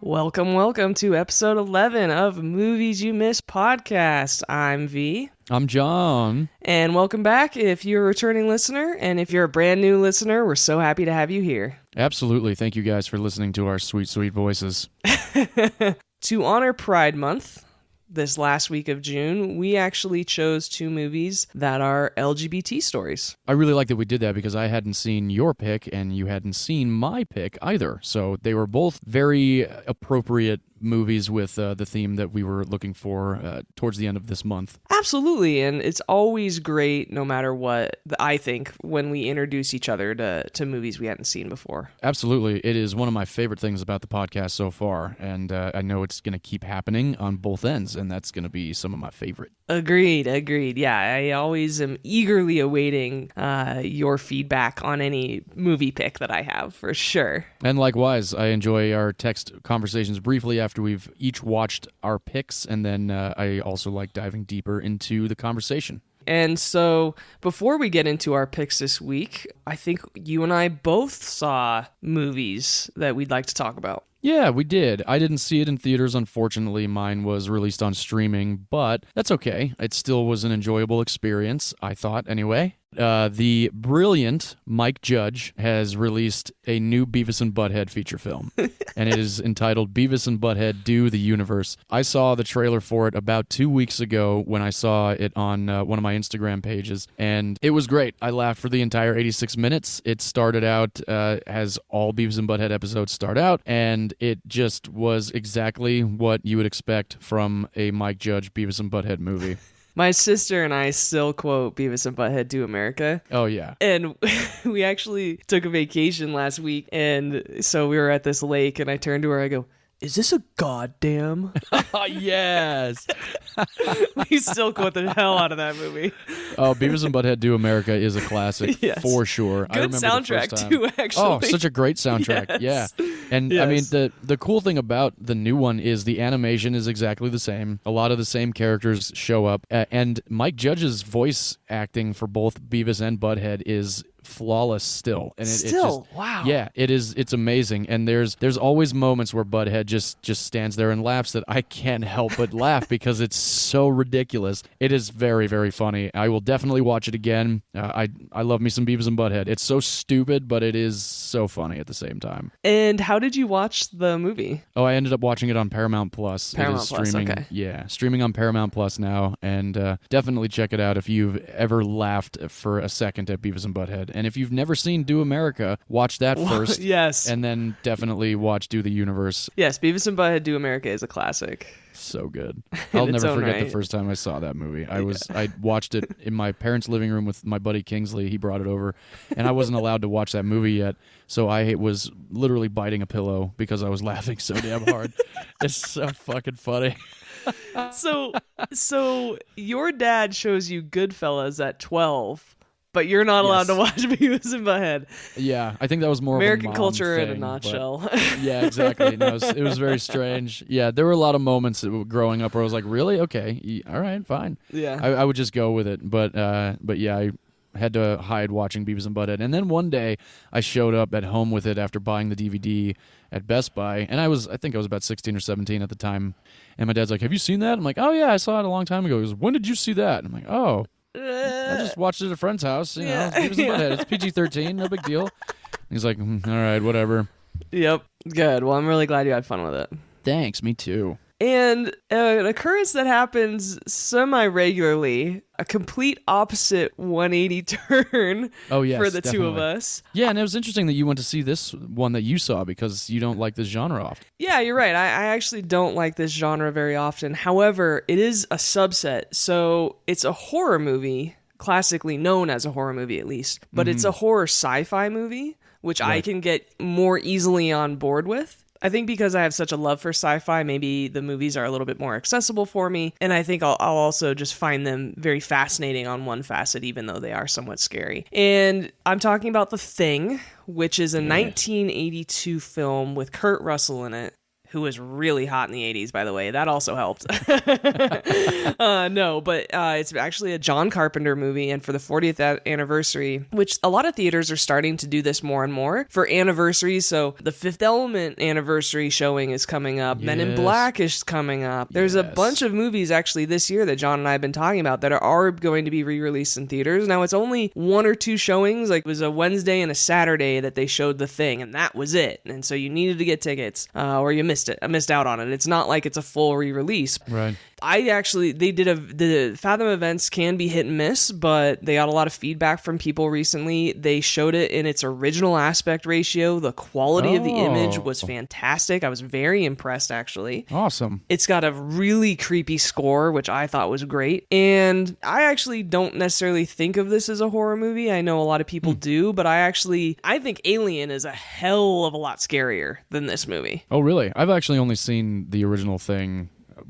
Welcome to episode 11 of Movies You Miss podcast. I'm V. I'm John. And welcome back if you're a returning listener, and if you're a brand new listener, we're so happy to have you here. Absolutely. Thank you guys for listening to our sweet, sweet voices. To honor Pride Month, this last week of June, we actually chose two movies that are LGBT stories. I really like that we did that because I hadn't seen your pick and you hadn't seen my pick either. So they were both very appropriate movies with the theme that we were looking for towards the end of this month. Absolutely, and it's always great, no matter what, I think, when we introduce each other to movies we hadn't seen before. Absolutely. It is one of my favorite things about the podcast so far, and I know it's going to keep happening on both ends, and that's going to be some of my favorite. Agreed. Yeah, I always am eagerly awaiting your feedback on any movie pick that I have, for sure. And likewise, I enjoy our text conversations briefly after we've each watched our picks, and then I also like diving deeper into the conversation. And so, before we get into our picks this week, I think you and I both saw movies that we'd like to talk about. Yeah, we did. I didn't see it in theaters, unfortunately. Mine was released on streaming, but that's okay. It still was an enjoyable experience, I thought, anyway. The brilliant Mike Judge has released a new Beavis and Butthead feature film, and it is entitled Beavis and Butthead Do the Universe. I saw the trailer for it about 2 weeks ago when I saw it on one of my Instagram pages, and it was great. I laughed for the entire 86 minutes. It started out as all Beavis and Butthead episodes start out, and it just was exactly what you would expect from a Mike Judge Beavis and Butthead movie. My sister and I still quote Beavis and Butthead Do America. Oh, yeah. And we actually took a vacation last week, and so we were at this lake, and I turned to her, I go, "Is this a goddamn?" Yes. We still quote the hell out of that movie. Oh, Beavis and Butthead Do America is a classic, yes. For sure. Good I remember soundtrack, the first time. too, actually. Oh, such a great soundtrack, yes. Yeah. And, yes. I mean, the cool thing about the new one is the animation is exactly the same. A lot of the same characters show up, and Mike Judge's voice acting for both Beavis and Butthead is flawless still. And it just, wow. Yeah, it's amazing. And there's always moments where Butthead just stands there and laughs that I can't help but laugh because it's so ridiculous. It is very, very funny. I will definitely watch it again. I love me some Beavis and Butthead. It's so stupid, but it is so funny at the same time. And how did you watch the movie? Oh, I ended up watching it on Paramount Plus. Paramount it is Plus, streaming, okay. Yeah, streaming on Paramount Plus now, and definitely check it out if you've ever laughed for a second at Beavis and Butthead. And if you've never seen Do America, watch that first. Yes. And then definitely watch Do the Universe. Yes, Beavis and Butthead Do America is a classic. So good. I'll never forget the first time I saw that movie. I watched it in my parents' living room with my buddy Kingsley. He brought it over, and I wasn't allowed to watch that movie yet, so I was literally biting a pillow because I was laughing so damn hard. It's so fucking funny. So your dad shows you Goodfellas at 12. But you're not allowed to watch Beavis and Butthead. Yeah, I think that was more American of a mom culture thing, in a nutshell. Yeah, exactly. No, it was very strange. Yeah, there were a lot of moments growing up where I was like, really? Okay, all right, fine. Yeah. I would just go with it. But yeah, I had to hide watching Beavis and Butthead. And then one day, I showed up at home with it after buying the DVD at Best Buy. And I think I was about 16 or 17 at the time. And my dad's like, "Have you seen that?" I'm like, "Oh, yeah, I saw it a long time ago." He goes, "When did you see that?" And I'm like, "Oh, I just watched it at a friend's house. You know, Beavis and Butthead. It's PG-13, no big deal." He's like, "All right, whatever." Yep. Good. Well, I'm really glad you had fun with it. Thanks, me too. And an occurrence that happens semi-regularly, a complete opposite 180 turn for the two of us. Yeah, and it was interesting that you went to see this one that you saw because you don't like this genre often. Yeah, you're right. I actually don't like this genre very often. However, it is a subset. So it's a horror movie, classically known as a horror movie at least, but it's a horror sci-fi movie, which I can get more easily on board with. I think because I have such a love for sci-fi, maybe the movies are a little bit more accessible for me. And I think I'll also just find them very fascinating on one facet, even though they are somewhat scary. And I'm talking about The Thing, which is a 1982 film with Kurt Russell in it, who was really hot in the 80s, by the way. That also helped. No, but it's actually a John Carpenter movie, and for the 40th anniversary, which a lot of theaters are starting to do this more and more for anniversaries. So the Fifth Element anniversary showing is coming up. Men in Black is coming up. There's a bunch of movies actually this year that John and I have been talking about that are going to be re-released in theaters. Now, it's only 1 or 2 showings. Like, it was a Wednesday and a Saturday that they showed The Thing, and that was it. And so you needed to get tickets, or you missed it. I missed out on it. It's not like it's a full re-release. Right. They did the Fathom events can be hit and miss, but they got a lot of feedback from people recently. They showed it in its original aspect ratio. The quality of the image was fantastic. I was very impressed, actually. Awesome. It's got a really creepy score, which I thought was great. And I actually don't necessarily think of this as a horror movie. I know a lot of people do, but I think Alien is a hell of a lot scarier than this movie. Oh, really? I've actually only seen the original Thing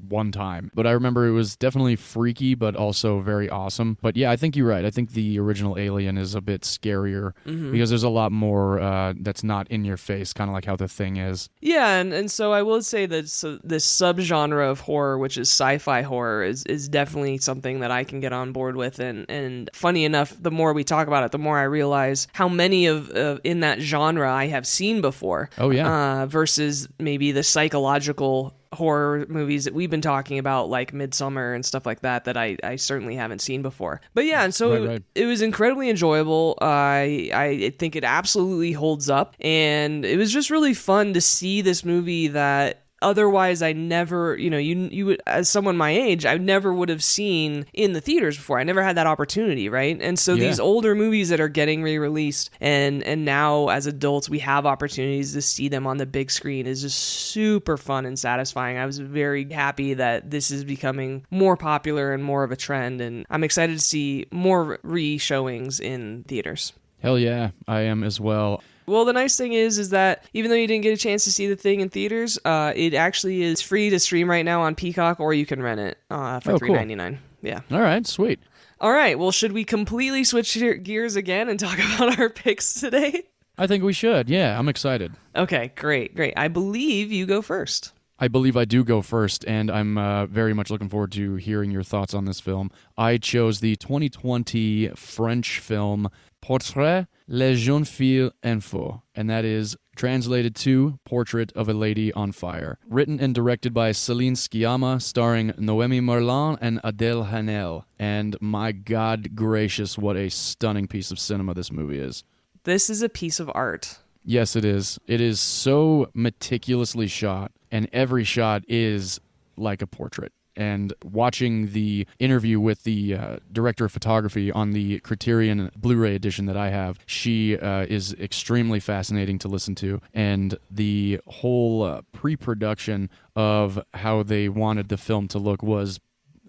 one time, but I remember it was definitely freaky but also very awesome. But yeah, I think you're right. I think the original Alien is a bit scarier because there's a lot more that's not in your face, kind of like how The Thing is. Yeah, and so I will say that this subgenre of horror, which is sci-fi horror, is definitely something that I can get on board with. And funny enough, the more we talk about it, the more I realize how many of in that genre I have seen before. Oh yeah. Versus maybe the psychological horror movies that we've been talking about, like Midsommar and stuff like that I certainly haven't seen before. But yeah, and so it was incredibly enjoyable. I think it absolutely holds up, and it was just really fun to see this movie that otherwise I never, you would, as someone my age, I never would have seen in the theaters before. I never had that opportunity, right? And so these older movies that are getting re-released and now as adults we have opportunities to see them on the big screen is just super fun and satisfying. I was very happy that this is becoming more popular and more of a trend, and I'm excited to see more re-showings in theaters. Hell yeah, I am as well. Well, the nice thing is that even though you didn't get a chance to see The Thing in theaters, it actually is free to stream right now on Peacock, or you can rent it for $3.99. Cool. Yeah. All right, sweet. All right, well, should we completely switch gears again and talk about our picks today? I think we should. Yeah, I'm excited. Okay, great. I believe you go first. I believe I do go first, and I'm very much looking forward to hearing your thoughts on this film. I chose the 2020 French film Portrait Les Jeunes Filles en Feu, and that is translated to Portrait of a Lady on Fire. Written and directed by Céline Sciamma, starring Noémie Merlan and Adèle Haenel. And my God gracious, what a stunning piece of cinema this movie is. This is a piece of art. Yes, it is. It is so meticulously shot, and every shot is like a portrait. And watching the interview with the director of photography on the Criterion Blu-ray edition that I have, she is extremely fascinating to listen to. And the whole pre-production of how they wanted the film to look was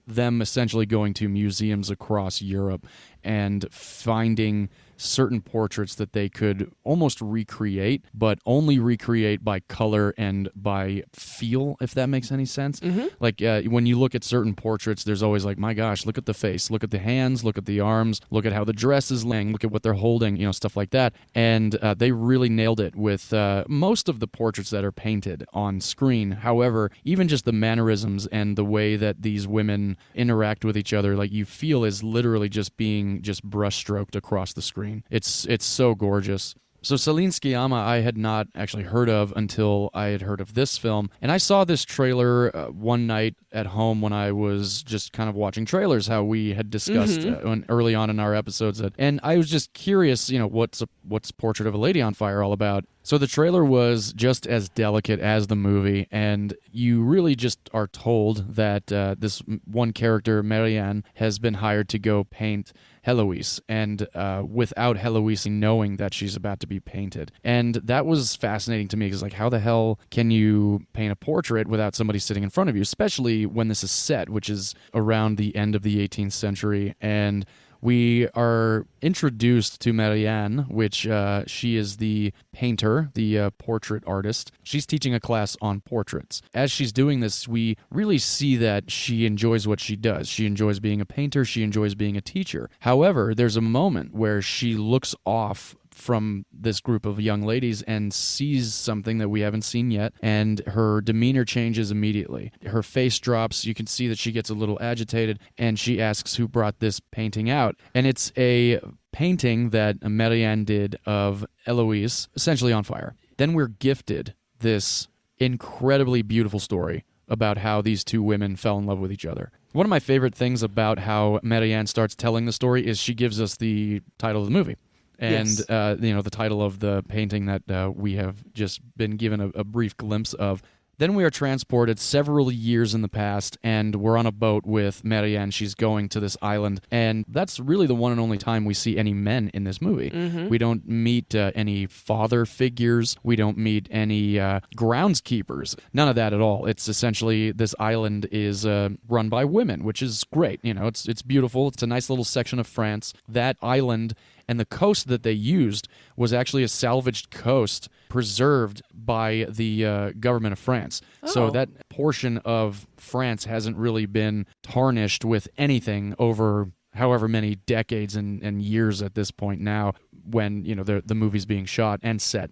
them essentially going to museums across Europe and finding certain portraits that they could almost recreate, but only recreate by color and by feel, if that makes any sense. Mm-hmm. Like when you look at certain portraits, there's always like, my gosh, look at the face, look at the hands, look at the arms, look at how the dress is laying, look at what they're holding, stuff like that. And they really nailed it with most of the portraits that are painted on screen. However, even just the mannerisms and the way that these women interact with each other, like you feel is literally just being brush stroked across the screen. It's so gorgeous. So Céline Sciamma I had not actually heard of until I had heard of this film. And I saw this trailer one night at home when I was just kind of watching trailers, how we had discussed early on in our episodes. And I was just curious, what's Portrait of a Lady on Fire all about? So the trailer was just as delicate as the movie, and you really just are told that this one character, Marianne, has been hired to go paint Heloise, and without Heloise knowing that she's about to be painted. And that was fascinating to me, because how the hell can you paint a portrait without somebody sitting in front of you, especially when this is set, which is around the end of the 18th century, and we are introduced to Marianne, which she is the painter, the portrait artist. She's teaching a class on portraits. As she's doing this, we really see that she enjoys what she does. She enjoys being a painter. She enjoys being a teacher. However, there's a moment where she looks off from this group of young ladies and sees something that we haven't seen yet, and her demeanor changes immediately. Her face drops. You can see that she gets a little agitated, and she asks who brought this painting out. And it's a painting that Marianne did of Eloise, essentially on fire. Then we're gifted this incredibly beautiful story about how these two women fell in love with each other. One of my favorite things about how Marianne starts telling the story is she gives us the title of the movie. And, Yes. The title of the painting that we have just been given a brief glimpse of. Then we are transported several years in the past, and we're on a boat with Marianne. She's going to this island, and that's really the one and only time we see any men in this movie. Mm-hmm. We don't meet any father figures. We don't meet any groundskeepers. None of that at all. It's essentially this island is run by women, which is great. It's beautiful. It's a nice little section of France. That island and the coast that they used was actually a salvaged coast preserved by the government of France. Oh. So that portion of France hasn't really been tarnished with anything over however many decades and years at this point now when the movie's being shot and set.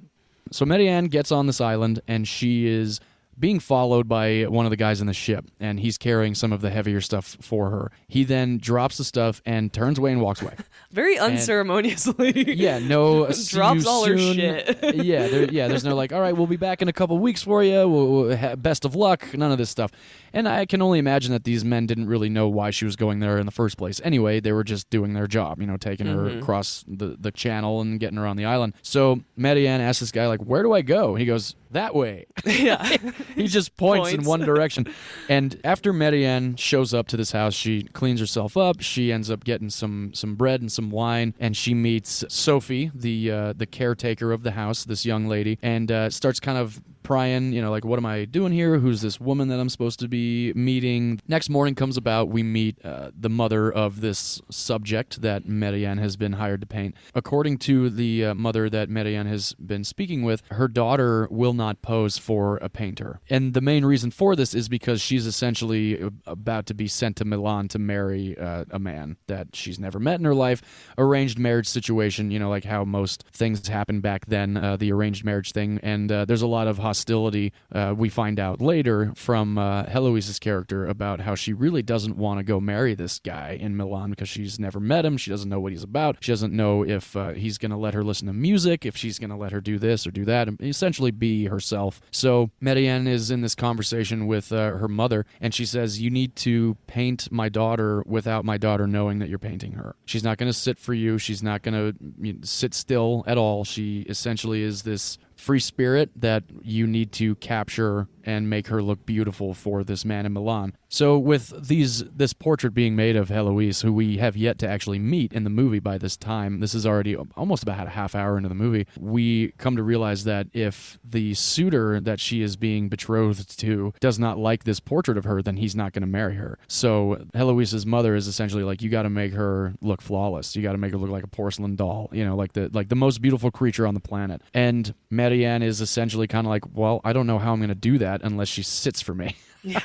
So Marianne gets on this island, and she is being followed by one of the guys in the ship, and he's carrying some of the heavier stuff for her. He then drops the stuff and turns away and walks away. Very unceremoniously. Yeah, no. See Drops you all her soon. shit. There's no all right, we'll be back in a couple weeks for you. Best of luck. None of this stuff. And I can only imagine that these men didn't really know why she was going there in the first place. Anyway, they were just doing their job, taking her across the channel and getting her on the island. So Marianne asks this guy, where do I go? He goes, that way. Yeah. He just points in one direction. And after Marianne shows up to this house, she cleans herself up. She ends up getting some bread and some wine, and she meets Sophie, the caretaker of the house, this young lady, and starts kind of prying, what am I doing here? Who's this woman that I'm supposed to be meeting? Next morning comes about, we meet the mother of this subject that Marianne has been hired to paint. According to the mother that Marianne has been speaking with, her daughter will not pose for a painter. And the main reason for this is because she's essentially about to be sent to Milan to marry a man that she's never met in her life. Arranged marriage situation, like how most things happened back then, the arranged marriage thing. And there's a lot of hostility we find out later from Heloise's character about how she really doesn't want to go marry this guy in Milan because she's never met him. She doesn't know what he's about. She doesn't know if he's going to let her listen to music, if she's going to let her do this or do that, and essentially be herself. So Marianne is in this conversation with her mother, and she says, you need to paint my daughter without my daughter knowing that you're painting her. She's not going to sit for you. She's not going to sit still at all. She essentially is this free spirit that you need to capture and make her look beautiful for this man in Milan. So with this portrait being made of Heloise, who we have yet to actually meet in the movie by this time, this is already almost about a half hour into the movie, we come to realize that if the suitor that she is being betrothed to does not like this portrait of her, then he's not going to marry her. So Heloise's mother is essentially like, you got to make her look flawless. You got to make her look like a porcelain doll, like the most beautiful creature on the planet. And Marianne is essentially kind of like, well, I don't know how I'm going to do that unless she sits for me. Yeah.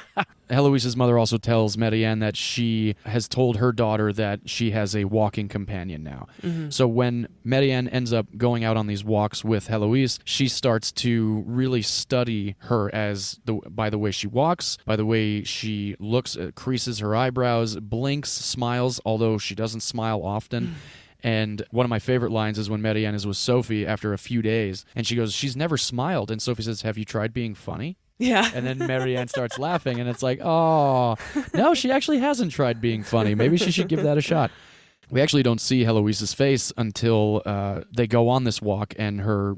Heloise's mother also tells Marianne that she has told her daughter that she has a walking companion now. Mm-hmm. So when Marianne ends up going out on these walks with Heloise, she starts to really study her by the way she walks, by the way she looks, creases her eyebrows, blinks, smiles, although she doesn't smile often. And one of my favorite lines is when Marianne is with Sophie after a few days, and she goes, she's never smiled. And Sophie says, have you tried being funny? Yeah. And then Marianne starts laughing, and it's like, oh, no, she actually hasn't tried being funny. Maybe she should give that a shot. We actually don't see Heloise's face until they go on this walk, and her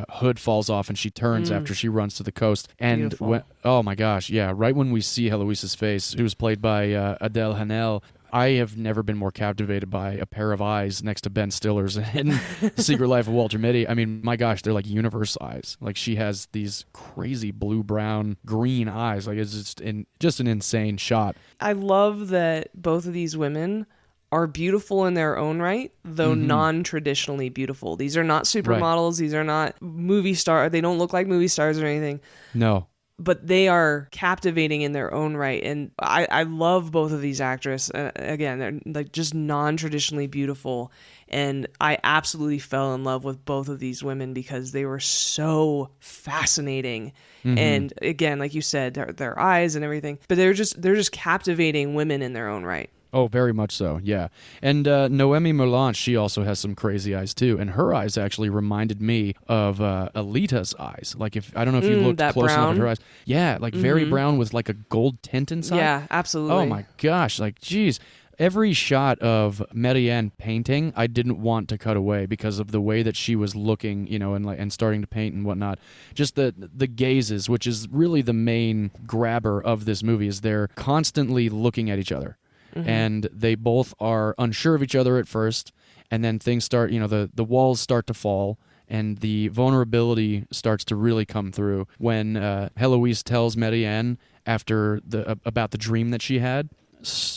hood falls off, and she turns after she runs to the coast. And oh my gosh, yeah, right when we see Heloise's face, who was played by Adele Hanel, I have never been more captivated by a pair of eyes next to Ben Stiller's in The Secret Life of Walter Mitty. I mean, my gosh, they're like universe eyes. Like, she has these crazy blue, brown, green eyes. Like, it's just an insane shot. I love that both of these women are beautiful in their own right, though non-traditionally beautiful. These are not supermodels. Right. These are not movie stars. They don't look like movie stars or anything. No. But they are captivating in their own right. And I love both of these actresses. Again, they're like just non-traditionally beautiful. And I absolutely fell in love with both of these women because they were so fascinating. And again, like you said, their eyes and everything, but they're just captivating women in their own right. Oh, very much so, yeah. And Noemi Merlant, she also has some crazy eyes too, and her eyes actually reminded me of Alita's eyes. Like, if I don't know if you looked that close enough brown? at her eyes. Yeah, like very brown with like a gold tint inside. Yeah, absolutely. Oh my gosh, like geez. Every shot of Marianne painting, I didn't want to cut away because of the way that she was looking, you know, and starting to paint and whatnot. Just the gazes, which is really the main grabber of this movie, is they're constantly looking at each other. And they both are unsure of each other at first, and then things start, you know, the walls start to fall, and the vulnerability starts to really come through when Heloise tells Marianne after about the dream that she had.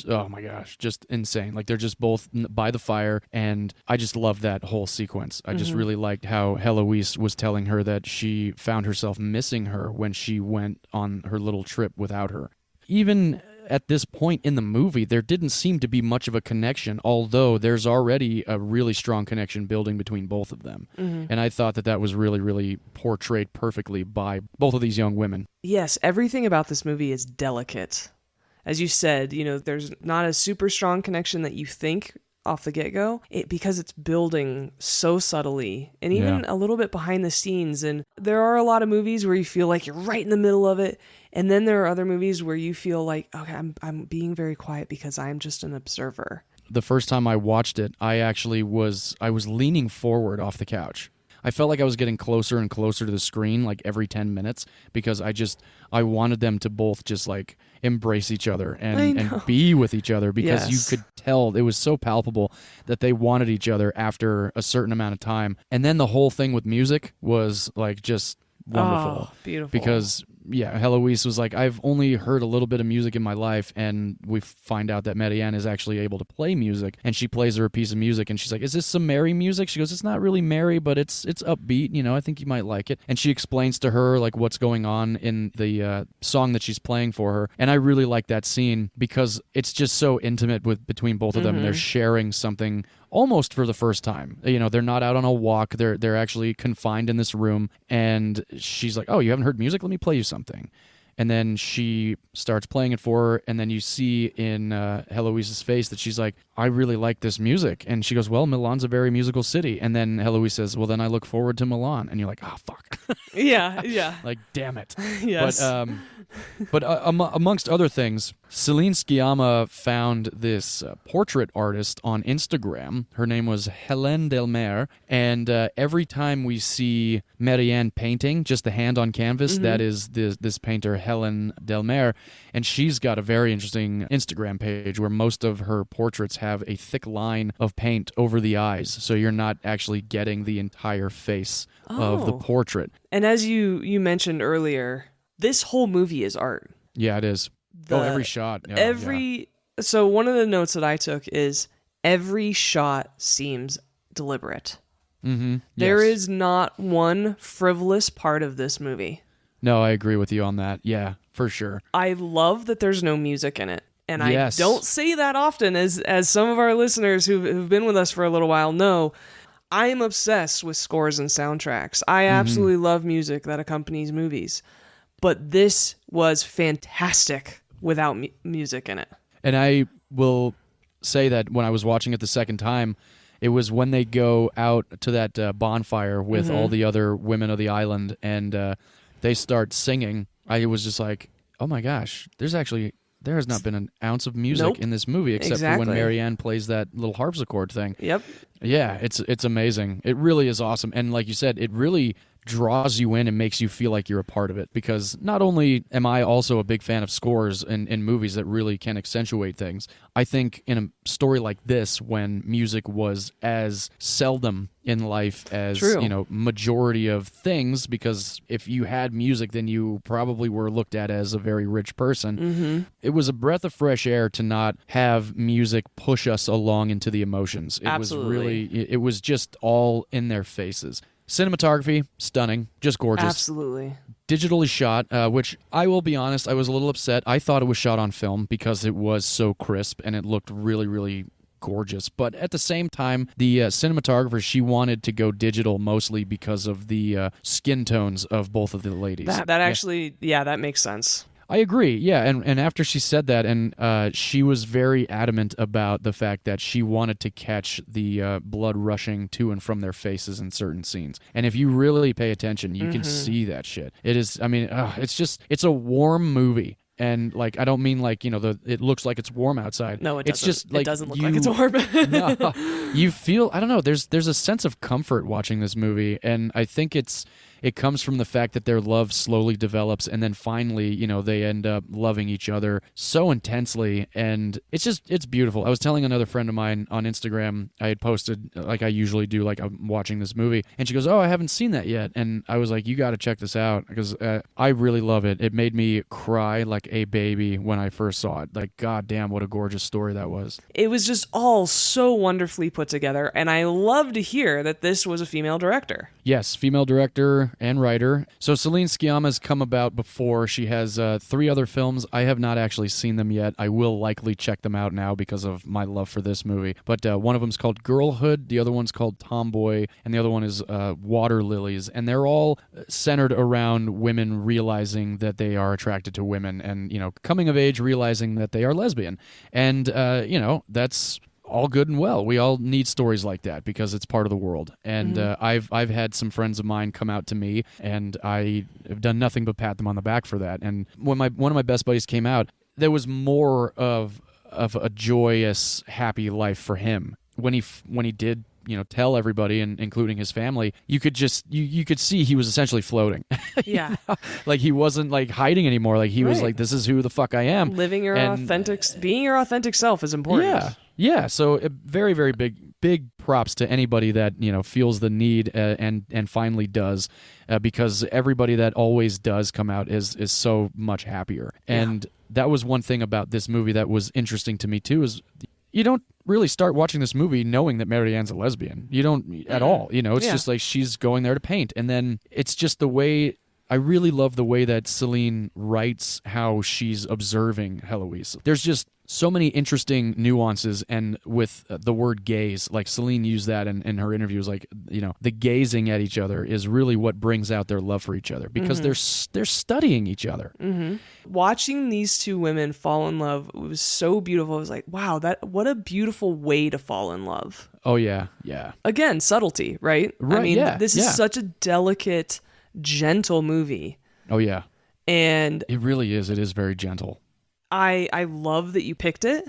Oh my gosh, just insane. Like, they're just both by the fire, and I just love that whole sequence. I just really liked how Heloise was telling her that she found herself missing her when she went on her little trip without her. Even at this point in the movie, there didn't seem to be much of a connection, although there's already a really strong connection building between both of them. And I thought that was really, really portrayed perfectly by both of these young women. Yes, everything about this movie is delicate. As you said, you know, there's not a super strong connection that you think off the get-go, because it's building so subtly and even a little bit behind the scenes. And there are a lot of movies where you feel like you're right in the middle of it, and then there are other movies where you feel like, okay, I'm being very quiet because I'm just an observer. The first time I watched it, I was leaning forward off the couch. I felt like I was getting closer and closer to the screen like every 10 minutes because I wanted them to both just like embrace each other and be with each other, because you could tell it was so palpable that they wanted each other after a certain amount of time. And then the whole thing with music was like just wonderful. Oh, beautiful. Because Heloise was like, I've only heard a little bit of music in my life, and we find out that Marianne is actually able to play music, and she plays her a piece of music, and she's like, is this some merry music? She goes, it's not really merry, but it's upbeat, you know, I think you might like it. And she explains to her like what's going on in the song that she's playing for her, and I really like that scene because it's just so intimate between both of them, and they're sharing something almost for the first time. You know, they're not out on a walk. They're actually confined in this room, and she's like, oh, you haven't heard music? Let me play you something. And then she starts playing it for her, and then you see in Heloise's face that she's like, I really like this music. And she goes, well, Milan's a very musical city. And then Heloise says, well, then I look forward to Milan. And you're like, oh, fuck. Yeah. Like, damn it. Yes. But amongst other things, Celine Sciamma found this portrait artist on Instagram. Her name was Hélène Delmer, and every time we see Marianne painting, just the hand on canvas, that is this painter, Hélène Delmer, and she's got a very interesting Instagram page where most of her portraits have a thick line of paint over the eyes, so you're not actually getting the entire face of the portrait. And as you mentioned earlier, this whole movie is art. Yeah, it is. Every shot. So one of the notes that I took is every shot seems deliberate. There is not one frivolous part of this movie. No, I agree with you on that. Yeah, for sure. I love that there's no music in it. And I don't say that often, as some of our listeners who've been with us for a little while know. I am obsessed with scores and soundtracks. I absolutely love music that accompanies movies. But this was fantastic without music in it. And I will say that when I was watching it the second time, it was when they go out to that bonfire with all the other women of the island and they start singing. I was just like, oh my gosh, there has not been an ounce of music in this movie except for when Marianne plays that little harpsichord thing. Yep. Yeah, it's amazing. It really is awesome. And like you said, it really draws you in and makes you feel like you're a part of it, because not only am I also a big fan of scores in movies that really can accentuate things, I think in a story like this, when music was as seldom in life as majority of things, because if you had music then you probably were looked at as a very rich person. It was a breath of fresh air to not have music push us along into the emotions. It was just all in their faces. Cinematography, stunning, just gorgeous. Absolutely. Digitally shot, which I will be honest, I was a little upset. I thought it was shot on film because it was so crisp and it looked really, really gorgeous. But at the same time, the cinematographer, she wanted to go digital mostly because of the skin tones of both of the ladies. That actually, yeah, that makes sense. I agree, yeah, and after she said that, and she was very adamant about the fact that she wanted to catch the blood rushing to and from their faces in certain scenes. And if you really pay attention, you can see that shit. It is, I mean, it's a warm movie. And like, I don't mean like, it looks like it's warm outside. No, it doesn't. It's just like it doesn't look like it's warm. No, you feel, I don't know, there's a sense of comfort watching this movie, and I think it comes from the fact that their love slowly develops, and then finally, they end up loving each other so intensely, and it's beautiful. I was telling another friend of mine on Instagram, I had posted, like I usually do, like I'm watching this movie, and she goes, "Oh, I haven't seen that yet," and I was like, "You got to check this out," because I really love it. It made me cry like a baby when I first saw it. Like, goddamn, what a gorgeous story that was. It was just all so wonderfully put together, and I love to hear that this was a female director. Yes, female director and writer. So Celine Sciamma's come about before. She has 3 other films. I have not actually seen them yet. I will likely check them out now because of my love for this movie. But one of them's called Girlhood, the other one's called Tomboy, and the other one is Water Lilies. And they're all centered around women realizing that they are attracted to women and, coming of age, realizing that they are lesbian. And, that's all good and well. We all need stories like that because it's part of the world. And I've had some friends of mine come out to me, and I have done nothing but pat them on the back for that. And when one of my best buddies came out, there was more of a joyous, happy life for him when he did. Tell everybody, and including his family, you could just you could see he was essentially floating. Yeah. Like he wasn't like hiding anymore. Like he was like, this is who the fuck I am. Living your being your authentic self is important. Yeah. So very, very big props to anybody that feels the need and finally does, because everybody that always does come out is so much happier. And that was one thing about this movie that was interesting to me too, is you don't really start watching this movie knowing that Marianne's a lesbian. You don't at all. It's just like she's going there to paint. And then it's just the way, I really love the way that Celine writes how she's observing Heloise. There's just so many interesting nuances, and with the word gaze, like Celine used that in her interviews, like, the gazing at each other is really what brings out their love for each other, because they're studying each other. Mm-hmm. Watching these two women fall in love was so beautiful. It was like, wow, what a beautiful way to fall in love. Oh, yeah. Again, subtlety, right? I mean, this is such a delicate, gentle movie. Oh, yeah. And it really is. It is very gentle. I love that you picked it,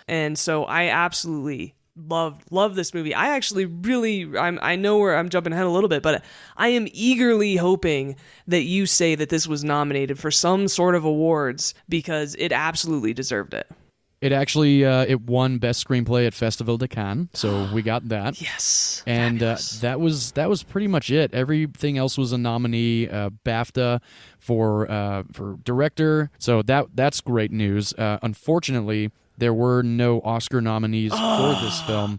and so I absolutely love this movie. I actually really, I know where I'm jumping ahead a little bit, but I am eagerly hoping that you say that this was nominated for some sort of awards, because it absolutely deserved it. It actually it won Best Screenplay at Festival de Cannes, so we got that. Yes, and that was pretty much it. Everything else was a nominee. BAFTA for director, so that's great news. Unfortunately, there were no Oscar nominees for this film.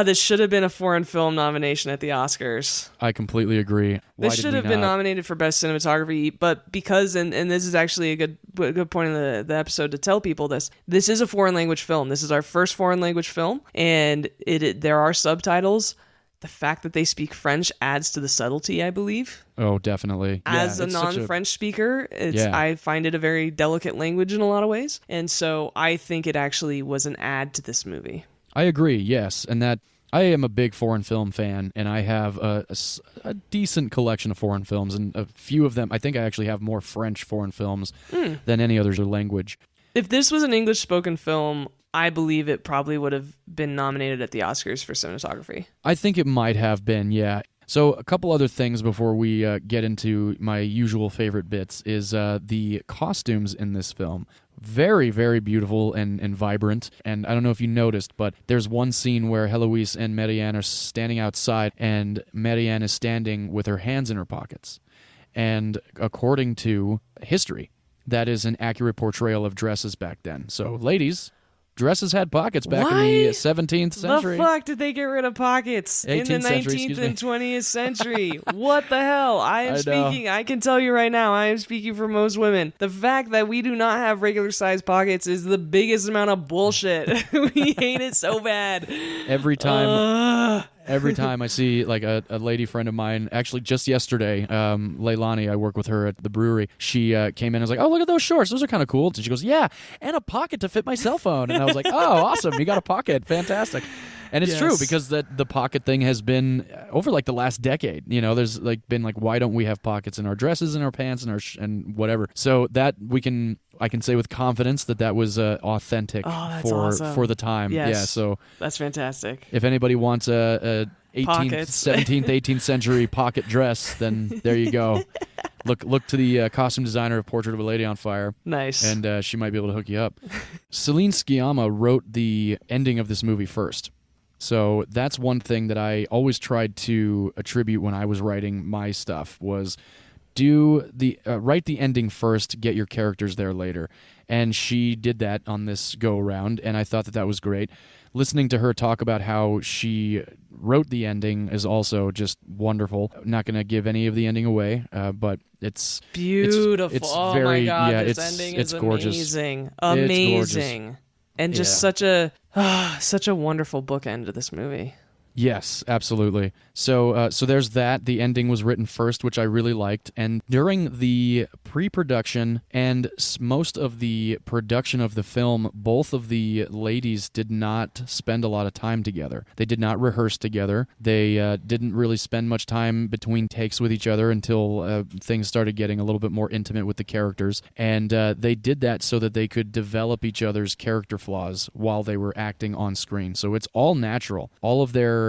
This should have been a foreign film nomination at the Oscars. I completely agree. This should have been nominated for Best Cinematography, but because, and this is actually a good point in the episode to tell people this is a foreign language film. This is our first foreign language film, and there are subtitles. The fact that they speak French adds to the subtlety, I believe. Oh, definitely. As a non-French speaker, I find it a very delicate language in a lot of ways. And so I think it actually was an add to this movie. I agree, yes. And that I am a big foreign film fan, and I have a decent collection of foreign films, and a few of them, I think I actually have more French foreign films than any other language. If this was an English-spoken film, I believe it probably would have been nominated at the Oscars for cinematography. I think it might have been, yeah. So a couple other things before we get into my usual favorite bits is the costumes in this film. Very, very beautiful and vibrant. And I don't know if you noticed, but there's one scene where Heloise and Marianne are standing outside, and Marianne is standing with her hands in her pockets. And according to history, that is an accurate portrayal of dresses back then. So ladies, Dresses had pockets back in the 17th century. The fuck did they get rid of pockets in the 19th and 20th century? What the hell? I can tell you right now, I am speaking for most women. The fact that we do not have regular sized pockets is the biggest amount of bullshit. We hate it so bad. Every time I see like a lady friend of mine, actually just yesterday, Leilani, I work with her at the brewery. She came in and was like, "Oh, look at those shorts. Those are kind of cool." And she goes, "Yeah, and a pocket to fit my cell phone." And I was like, "Oh, awesome. You got a pocket. Fantastic." And it's true because the pocket thing has been over like the last decade. You know, there's like been like, why don't we have pockets in our dresses and our pants and our and whatever? So that I can say with confidence that was authentic for the time. Yes. Yeah, so that's fantastic. If anybody wants a 18th, 17th, 18th century pocket dress, then there you go. Look to the costume designer of Portrait of a Lady on Fire. Nice. And she might be able to hook you up. Celine Sciamma wrote the ending of this movie first. So that's one thing that I always tried to attribute when I was writing my stuff was write the ending first, get your characters there later. And she did that on this go-around, and I thought that was great. Listening to her talk about how she wrote the ending is also just wonderful. I'm not going to give any of the ending away, but it's beautiful. It's oh very, my God, yeah, this ending is gorgeous. Amazing. It's gorgeous. And just such a wonderful bookend to this movie. Yes, absolutely. So there's that. The ending was written first, which I really liked. And during the pre-production and most of the production of the film, both of the ladies did not spend a lot of time together. They did not rehearse together. They didn't really spend much time between takes with each other until things started getting a little bit more intimate with the characters. And they did that so that they could develop each other's character flaws while they were acting on screen. So it's all natural. All of their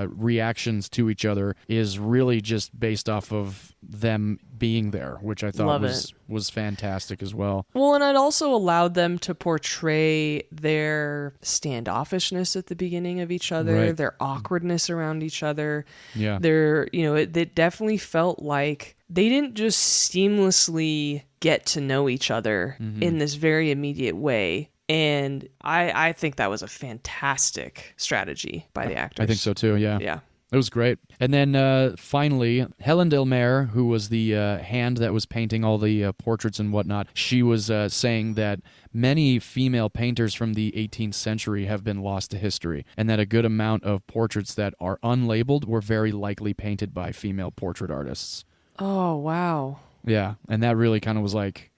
reactions to each other is really just based off of them being there, which I thought was fantastic as well. Well, and it also allowed them to portray their standoffishness at the beginning of each other, right. Their awkwardness around each other. Yeah. It definitely felt like they didn't just seamlessly get to know each other in this very immediate way. And I think that was a fantastic strategy by the actors. I think so too, yeah. Yeah. It was great. And then finally, Helen Delmer, who was the hand that was painting all the portraits and whatnot, she was saying that many female painters from the 18th century have been lost to history, and that a good amount of portraits that are unlabeled were very likely painted by female portrait artists. Oh, wow. Yeah, and that really kind of was like,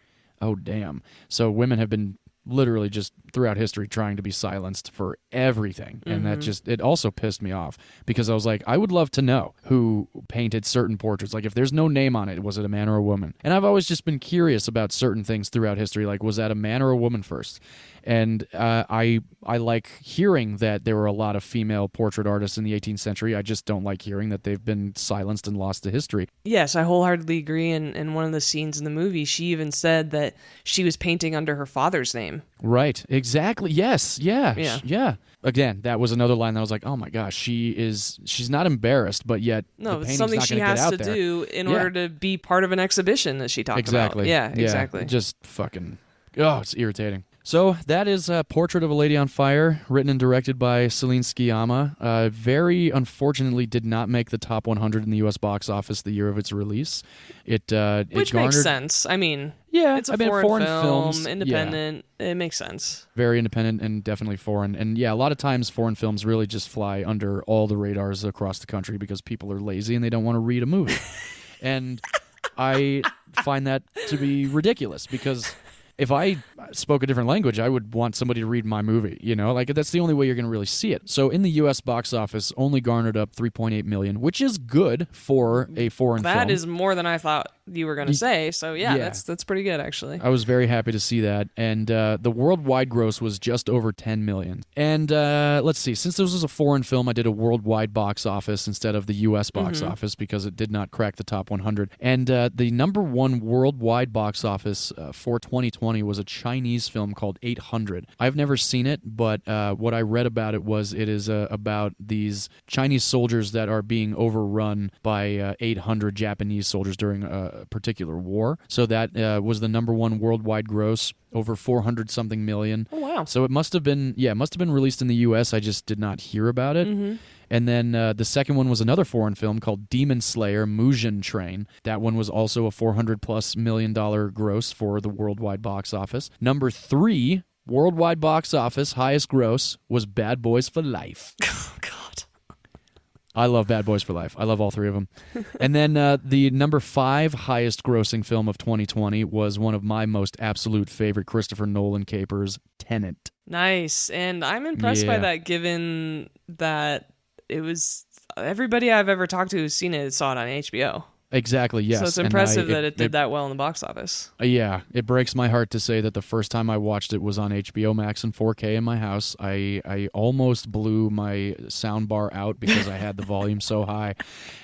oh, damn. So women have been literally just throughout history trying to be silenced for everything. And that it also pissed me off because I was like, I would love to know who painted certain portraits. Like if there's no name on it, was it a man or a woman? And I've always just been curious about certain things throughout history. Like, was that a man or a woman first? And I like hearing that there were a lot of female portrait artists in the 18th century. I just don't like hearing that they've been silenced and lost to history. Yes, I wholeheartedly agree. And in one of the scenes in the movie, she even said that she was painting under her father's name. Right, exactly. Yes, yeah. Again, that was another line that I was like, oh my gosh, she's not embarrassed, but yet no, the it's something she has to do in order to be part of an exhibition that she talked about. Yeah, exactly. Just fucking, it's irritating. So that is Portrait of a Lady on Fire, written and directed by Celine Sciamma. Very unfortunately did not make the top 100 in the U.S. box office the year of its release. Which makes sense. I mean, it's a foreign film, films, independent. Yeah. It makes sense. Very independent and definitely foreign. And yeah, a lot of times foreign films really just fly under all the radars across the country because people are lazy and they don't want to read a movie. And I find that to be ridiculous because if I spoke a different language, I would want somebody to read my movie, Like, that's the only way you're going to really see it. So in the U.S. box office, only garnered up $3.8 million, which is good for a foreign film. That is more than I thought you were going to say. So, yeah, that's pretty good, actually. I was very happy to see that. And the worldwide gross was just over $10 million. And let's see. Since this was a foreign film, I did a worldwide box office instead of the U.S. box office because it did not crack the top 100. And the number one worldwide box office for 2020 was a Chinese film called 800. I've never seen it, but what I read about it was it is about these Chinese soldiers that are being overrun by 800 Japanese soldiers during particular war. So that was the number one worldwide gross, over 400 something million. Oh, wow. So it must have been released in the U.S. I just did not hear about it. Mm-hmm. And then the second one was another foreign film called Demon Slayer Mugen Train. That one was also a $400+ million gross for the worldwide box office. Number 3 worldwide box office, highest gross, was Bad Boys for Life. Oh, God. I love Bad Boys for Life. I love all 3 of them. And then the number 5 highest grossing film of 2020 was one of my most absolute favorite Christopher Nolan capers, Tenet. Nice. And I'm impressed by that, given that it was everybody I've ever talked to who's seen it saw it on HBO. Exactly, yes. So it's impressive that it did that well in the box office. Yeah, it breaks my heart to say that the first time I watched it was on HBO Max in 4K in my house. I almost blew my soundbar out because I had the volume so high.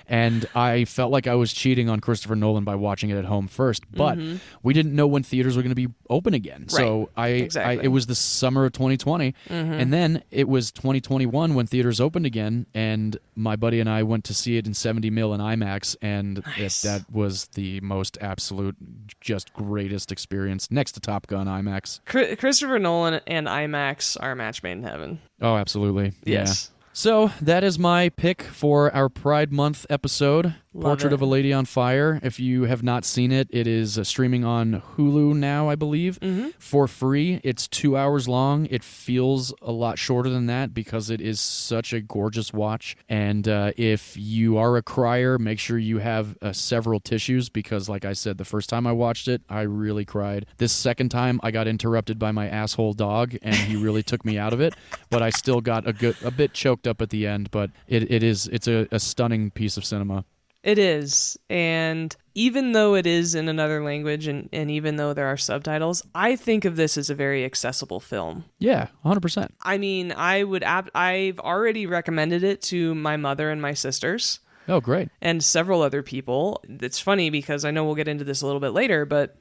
And I felt like I was cheating on Christopher Nolan by watching it at home first. But we didn't know when theaters were going to be open again. Right. So it was the summer of 2020. And then it was 2021 when theaters opened again. And my buddy and I went to see it in 70 mil in IMAX. And that was the most absolute, just greatest experience next to Top Gun IMAX. Christopher Nolan and IMAX are a match made in heaven. Oh, absolutely. Yes. Yeah. So that is my pick for our Pride Month episode, Portrait of a Lady on Fire. If you have not seen it, it is streaming on Hulu now, I believe, for free. It's 2 hours long. It feels a lot shorter than that because it is such a gorgeous watch. And if you are a crier, make sure you have several tissues because, like I said, the first time I watched it, I really cried. This second time, I got interrupted by my asshole dog, and he really took me out of it. But I still got a bit choked up at the end. But it's a stunning piece of cinema. It is. And even though it is in another language and even though there are subtitles, I think of this as a very accessible film. Yeah, 100%. I mean, I've already recommended it to my mother and my sisters. Oh, great. And several other people. It's funny because I know we'll get into this a little bit later, but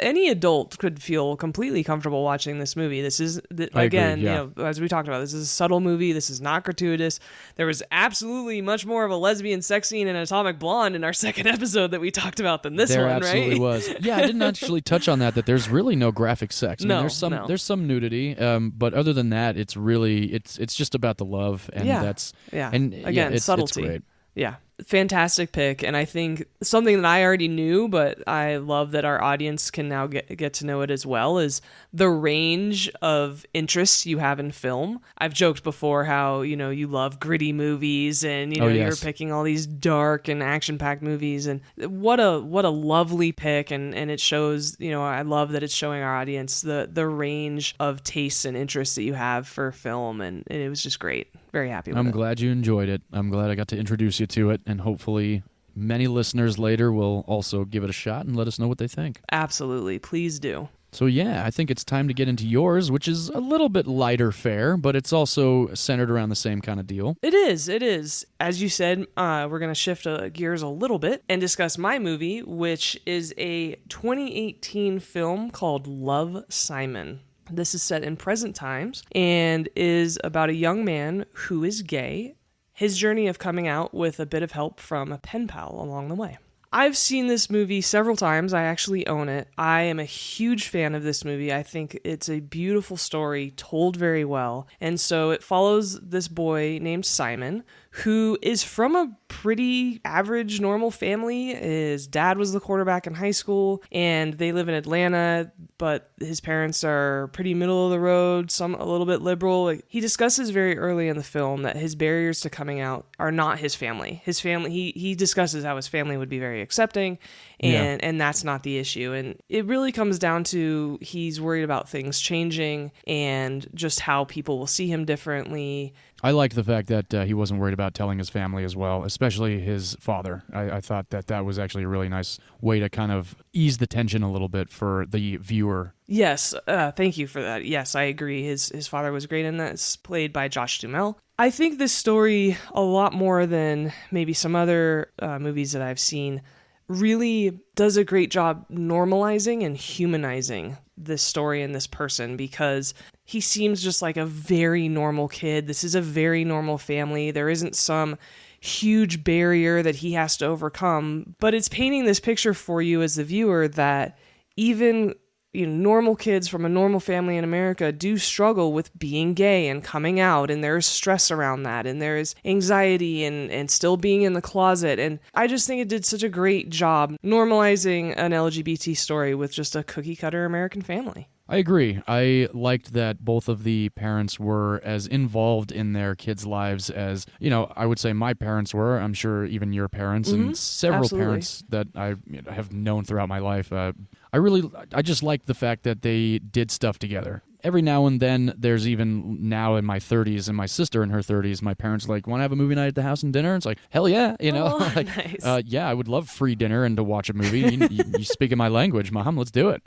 any adult could feel completely comfortable watching this movie. This is, again, agree, yeah. you know, as we talked about, this is a subtle movie. This is not gratuitous. There was absolutely much more of a lesbian sex scene in Atomic Blonde in our second episode that we talked about than this one, right? There absolutely was. Yeah, I didn't actually touch on that there's really no graphic sex. I mean, No. there's some nudity, but other than that, it's really, it's just about the love, and and again, subtlety. It's great. Yeah, fantastic pick, and I think something that I already knew, but I love that our audience can now get to know it as well, is the range of interests you have in film. I've joked before how, you know, you love gritty movies and, you know, you're picking all these dark and action-packed movies, and what a lovely pick, and it shows, you know, I love that it's showing our audience the range of tastes and interests that you have for film, and it was just great. Very happy with it. I'm glad you enjoyed it. I'm glad I got to introduce you to it, and hopefully many listeners later will also give it a shot and let us know what they think. Absolutely. Please do. So yeah, I think it's time to get into yours, which is a little bit lighter fare, but it's also centered around the same kind of deal. It is. As you said, we're going to shift gears a little bit and discuss my movie, which is a 2018 film called Love, Simon. This is set in present times and is about a young man who is gay, his journey of coming out with a bit of help from a pen pal along the way. I've seen this movie several times. I actually own it. I am a huge fan of this movie. I think it's a beautiful story told very well. And so it follows this boy named Simon, who is from a pretty average, normal family. His dad was the quarterback in high school, and they live in Atlanta, but his parents are pretty middle of the road, some a little bit liberal. He discusses very early in the film that his barriers to coming out are not his family. His family, he discusses how his family would be very accepting, and that's not the issue. And it really comes down to he's worried about things changing and just how people will see him differently. I liked the fact that he wasn't worried about telling his family as well, especially his father. I thought that was actually a really nice way to kind of ease the tension a little bit for the viewer. Yes, thank you for that. Yes, I agree. His father was great in that. It's played by Josh Duhamel. I think this story, a lot more than maybe some other movies that I've seen, really does a great job normalizing and humanizing this story and this person, because he seems just like a very normal kid. This is a very normal family. There isn't some huge barrier that he has to overcome. But it's painting this picture for you as the viewer that even normal kids from a normal family in America do struggle with being gay and coming out, and there's stress around that, and there's anxiety and still being in the closet. And I just think it did such a great job normalizing an LGBT story with just a cookie cutter American family. I agree. I liked that both of the parents were as involved in their kids' lives as, I would say my parents were. I'm sure even your parents and several Absolutely. parents that I have known throughout my life. I just like the fact that they did stuff together. Every now and then, there's even now in my 30s and my sister in her 30s, my parents are like, want to have a movie night at the house and dinner? It's like, hell yeah, Oh, like, nice. yeah, I would love free dinner and to watch a movie. You speak in my language, Mom, let's do it.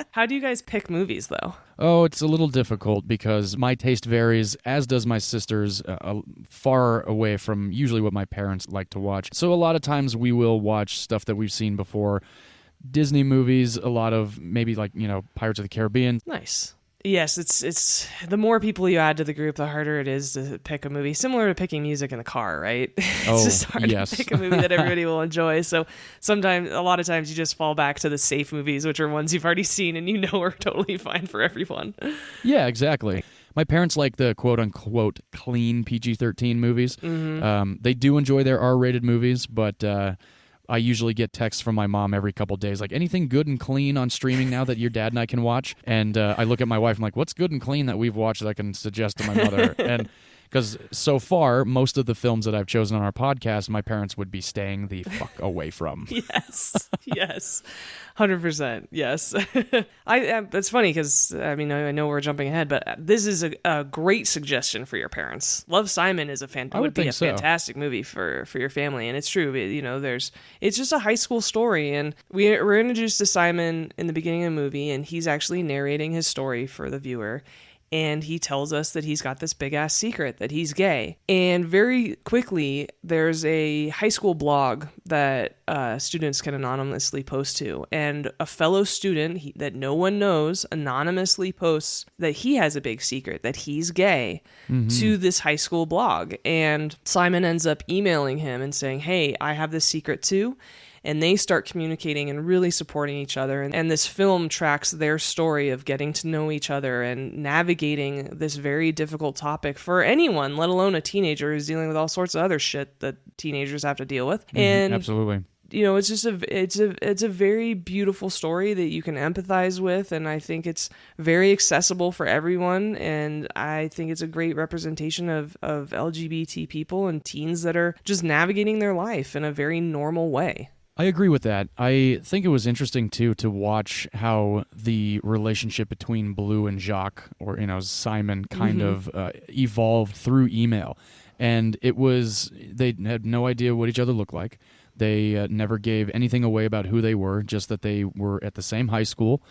How do you guys pick movies, though? Oh, it's a little difficult because my taste varies, as does my sister's, far away from usually what my parents like to watch. So a lot of times we will watch stuff that we've seen before. Disney movies, a lot of maybe like, Pirates of the Caribbean. Nice. Yes, it's the more people you add to the group, the harder it is to pick a movie. Similar to picking music in the car, right? It's just hard yes. to pick a movie that everybody will enjoy. So a lot of times you just fall back to the safe movies, which are ones you've already seen and are totally fine for everyone. Yeah, exactly. My parents like the quote-unquote clean PG-13 movies. They do enjoy their R-rated movies, but I usually get texts from my mom every couple days, like, anything good and clean on streaming now that your dad and I can watch? And I look at my wife, I'm like, what's good and clean that we've watched that I can suggest to my mother? And because so far, most of the films that I've chosen on our podcast, my parents would be staying the fuck away from. Yes, yes, 100%. Yes. It's funny because I know we're jumping ahead, but this is a great suggestion for your parents. Love, Simon is would be a fantastic movie for your family, and it's true. It's just a high school story, and we're introduced to Simon in the beginning of the movie, and he's actually narrating his story for the viewer. And he tells us that he's got this big-ass secret, that he's gay. And very quickly, there's a high school blog that students can anonymously post to. And a fellow student that no one knows anonymously posts that he has a big secret, that he's gay, to this high school blog. And Simon ends up emailing him and saying, hey, I have this secret too. And they start communicating and really supporting each other. And this film tracks their story of getting to know each other and navigating this very difficult topic for anyone, let alone a teenager who's dealing with all sorts of other shit that teenagers have to deal with. And absolutely. It's just it's a very beautiful story that you can empathize with, and I think it's very accessible for everyone, and I think it's a great representation of LGBT people and teens that are just navigating their life in a very normal way. I agree with that. I think it was interesting, too, to watch how the relationship between Blue and Jacques, or, Simon, kind of evolved through email. And they had no idea what each other looked like. They never gave anything away about who they were, just that they were at the same high school.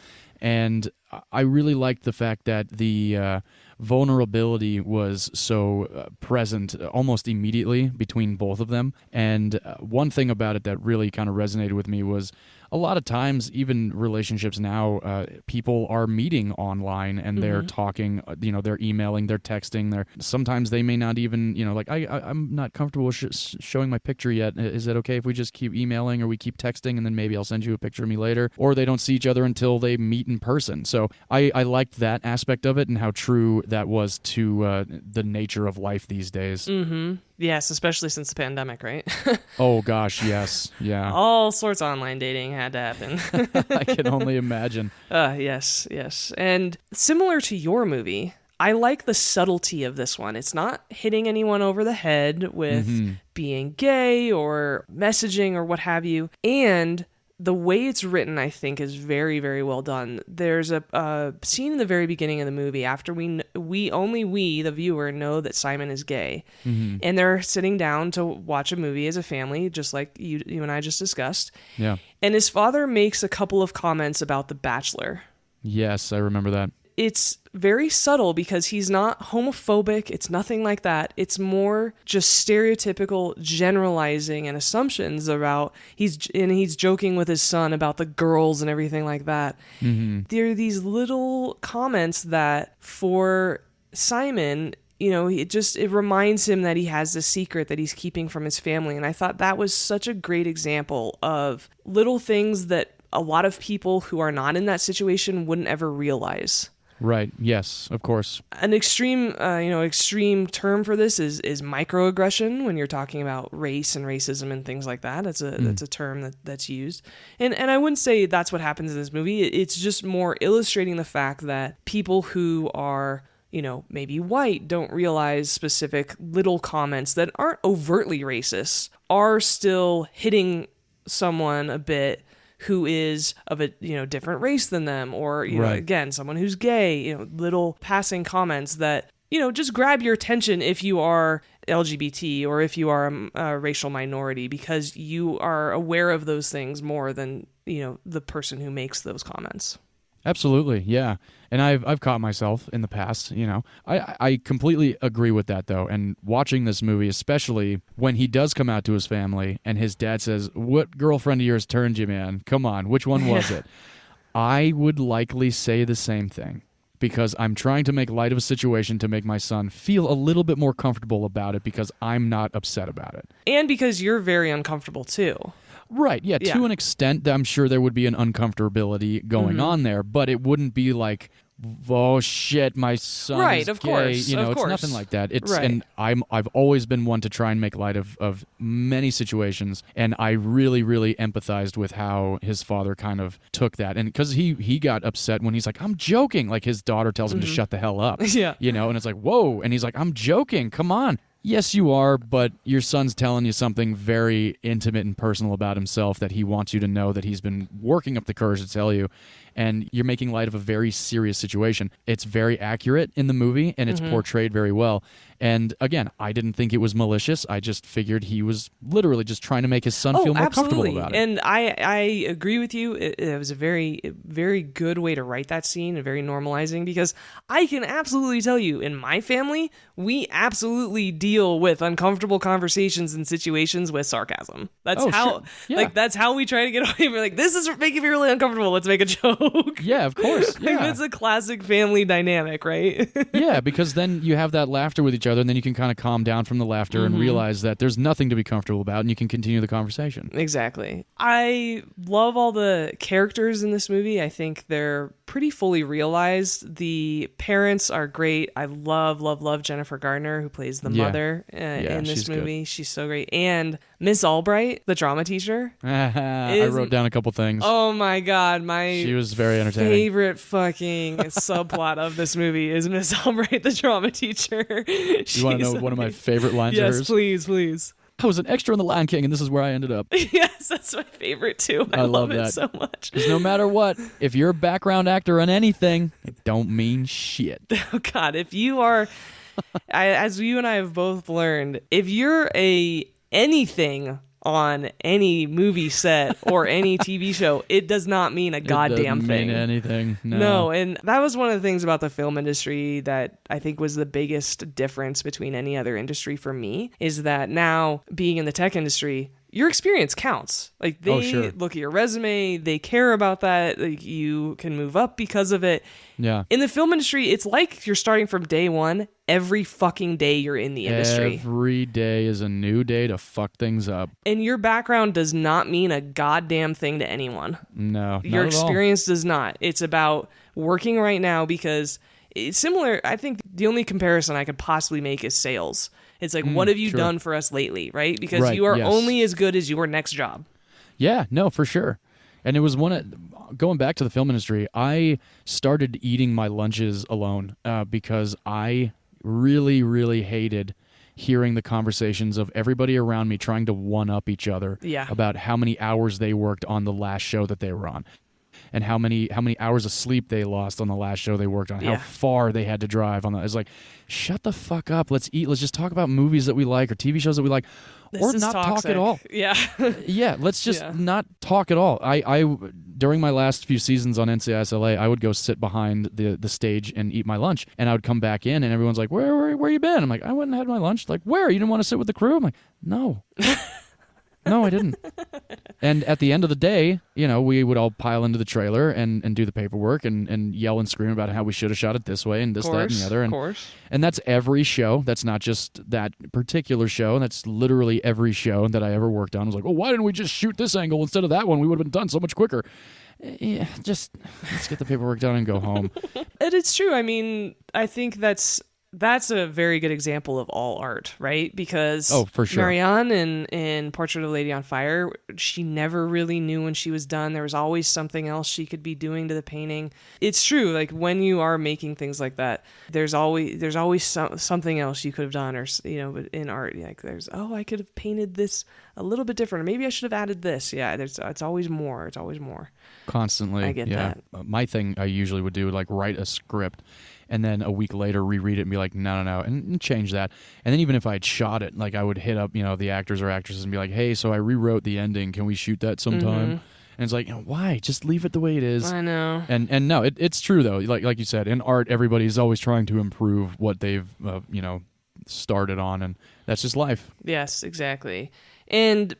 And I really liked the fact that the vulnerability was so present almost immediately between both of them. And one thing about it that really kind of resonated with me was a lot of times, even relationships now, people are meeting online and they're talking, they're emailing, they're texting, sometimes they may not even, I'm not comfortable showing my picture yet. Is it okay if we just keep emailing or we keep texting and then maybe I'll send you a picture of me later? Or they don't see each other until they meet in person. So I liked that aspect of it and how true that was to the nature of life these days. Mm-hmm. Yes, especially since the pandemic, right? Oh, gosh, yes. Yeah. All sorts of online dating had to happen. I can only imagine. Yes. And similar to your movie, I like the subtlety of this one. It's not hitting anyone over the head with being gay or messaging or what have you. And the way it's written, I think, is very, very well done. There's a scene in the very beginning of the movie after we, the viewer, know that Simon is gay. And they're sitting down to watch a movie as a family, just like you and I just discussed. Yeah. And his father makes a couple of comments about The Bachelor. Yes, I remember that. It's very subtle because he's not homophobic. It's nothing like that. It's more just stereotypical generalizing and assumptions about he's joking with his son about the girls and everything like that. There are these little comments that for Simon it reminds him that he has this secret that he's keeping from his family. And I thought that was such a great example of little things that a lot of people who are not in that situation wouldn't ever realize. Right. Yes, of course. An extreme term for this is microaggression, when you're talking about race and racism and things like that. That's a term that's used. And I wouldn't say that's what happens in this movie. It's just more illustrating the fact that people who are, maybe white, don't realize specific little comments that aren't overtly racist are still hitting someone a bit who is of a different race than them, or again, someone who's gay. Little passing comments that just grab your attention if you are LGBT or if you are a racial minority, because you are aware of those things more than the person who makes those comments. Absolutely, yeah. And I've caught myself in the past, I completely agree with that, though. And watching this movie, especially when he does come out to his family and his dad says, "What girlfriend of yours turned you, man? Come on, which one was it?" I would likely say the same thing, because I'm trying to make light of a situation to make my son feel a little bit more comfortable about it, because I'm not upset about it. And because you're very uncomfortable, too. Right, yeah, to an extent, I'm sure there would be an uncomfortability going on there, but it wouldn't be like, "Oh shit, my son is of gay." Course, it's nothing like that. And I've always been one to try and make light of many situations, and I really, really empathized with how his father kind of took that, and because he got upset when he's like, "I'm joking," like his daughter tells him to shut the hell up, and it's like, whoa, and he's like, "I'm joking, come on." Yes, you are, but your son's telling you something very intimate and personal about himself that he wants you to know, that he's been working up the courage to tell you, and you're making light of a very serious situation. It's very accurate in the movie, and it's portrayed very well. And again, I didn't think it was malicious. I just figured he was literally just trying to make his son feel more comfortable about it. And I agree with you. It was a very, very good way to write that scene, and very normalizing, because I can absolutely tell you, in my family, we absolutely deal with uncomfortable conversations and situations with sarcasm. That's that's how we try to get away. We're like, "This is making me really uncomfortable. Let's make a joke." Yeah, of course. Yeah. It's a classic family dynamic, right? Yeah, because then you have that laughter with each other, and then you can kind of calm down from the laughter and realize that there's nothing to be comfortable about, and you can continue the conversation. Exactly. I love all the characters in this movie. I think they're pretty fully realized. The parents are great. I love, love, love Jennifer Gardner, who plays the mother in this movie. Good. She's so great. And Miss Albright, the drama teacher. I wrote down a couple things. Oh my God. She was very entertaining. Favorite fucking subplot of this movie is Miss Albright, the drama teacher. You want to know one of my favorite lines of hers? Yes, please, please. "I was an extra in The Lion King, and this is where I ended up." Yes, that's my favorite too. I love it so much. Because no matter what, if you're a background actor on anything, it don't mean shit. Oh God, if you are, as you and I have both learned, if you're anything on any movie set or any TV show, it does not mean a goddamn thing. Mean anything. No, and that was one of the things about the film industry that I think was the biggest difference between any other industry for me, is that now, being in the tech industry, your experience counts. Like, they look at your resume, they care about that. Like, you can move up because of it. Yeah. In the film industry, it's like you're starting from day one every fucking day you're in the industry. Every day is a new day to fuck things up. And your background does not mean a goddamn thing to anyone. No, your experience does not. It's about working right now, because it's similar. I think the only comparison I could possibly make is sales. It's like, what have you done for us lately, right? Because you are only as good as your next job. Yeah, no, for sure. And it was going back to the film industry, I started eating my lunches alone because I really, really hated hearing the conversations of everybody around me trying to one-up each other about how many hours they worked on the last show that they were on, and how many hours of sleep they lost on the last show they worked on, how far they had to drive on that. It's like, shut the fuck up. Let's eat. Let's just talk about movies that we like or TV shows that we like, or not talk at all. Yeah. Yeah, let's just not talk at all. I during my last few seasons on NCIS LA, I would go sit behind the stage and eat my lunch, and I would come back in, and everyone's like, where you been? I'm like, I went and had my lunch. Like, where? You didn't want to sit with the crew? I'm like, no. No, I didn't. And at the end of the day, we would all pile into the trailer and do the paperwork and yell and scream about how we should have shot it this way and this, that, and the other. Of course. And that's every show. That's not just that particular show. That's literally every show that I ever worked on. I was like, oh, why didn't we just shoot this angle instead of that one? We would have been done so much quicker. Yeah, just let's get the paperwork done and go home. And it's true. I mean, I think that's a very good example of all art, right? Because for sure. Marianne in Portrait of a Lady on Fire, she never really knew when she was done. There was always something else she could be doing to the painting. It's true. Like when you are making things like that, there's always something else you could have done, or but in art, like I could have painted this a little bit different, or maybe I should have added this. Yeah, it's always more. It's always more. Constantly. I get that. My thing I usually would do, like write a script and then a week later reread it and be like, no, and change that. And then even if I'd shot it, like I would hit up, the actors or actresses and be like, hey, so I rewrote the ending. Can we shoot that sometime? Mm-hmm. And it's like, why? Just leave it the way it is. I know. And no, it's true though. Like you said, in art, everybody's always trying to improve what they've, started on, and that's just life. Yes, exactly. And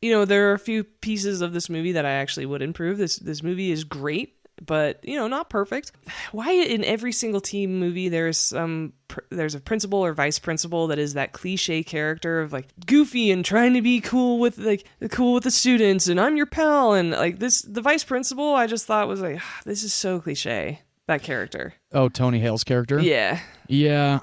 there are a few pieces of this movie that I actually would improve. This movie is great, but not perfect. Why in every single teen movie there's a principal or vice principal that is that cliche character of like goofy and trying to be cool with the students, and I'm your pal, and like the vice principal I just thought was like, this is so cliche, that character. Oh, Tony Hale's character? Yeah. Yeah,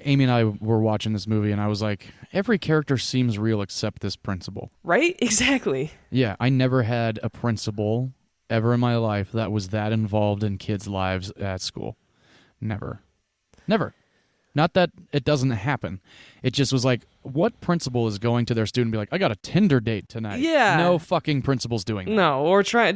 Amy and I were watching this movie, and I was like, every character seems real except this principal. Right? Exactly. Yeah, I never had a principal ever in my life that was that involved in kids' lives at school. Never. Not that it doesn't happen. It just was like, what principal is going to their student and be like, I got a Tinder date tonight? Yeah. No fucking principal's doing that. No, or trying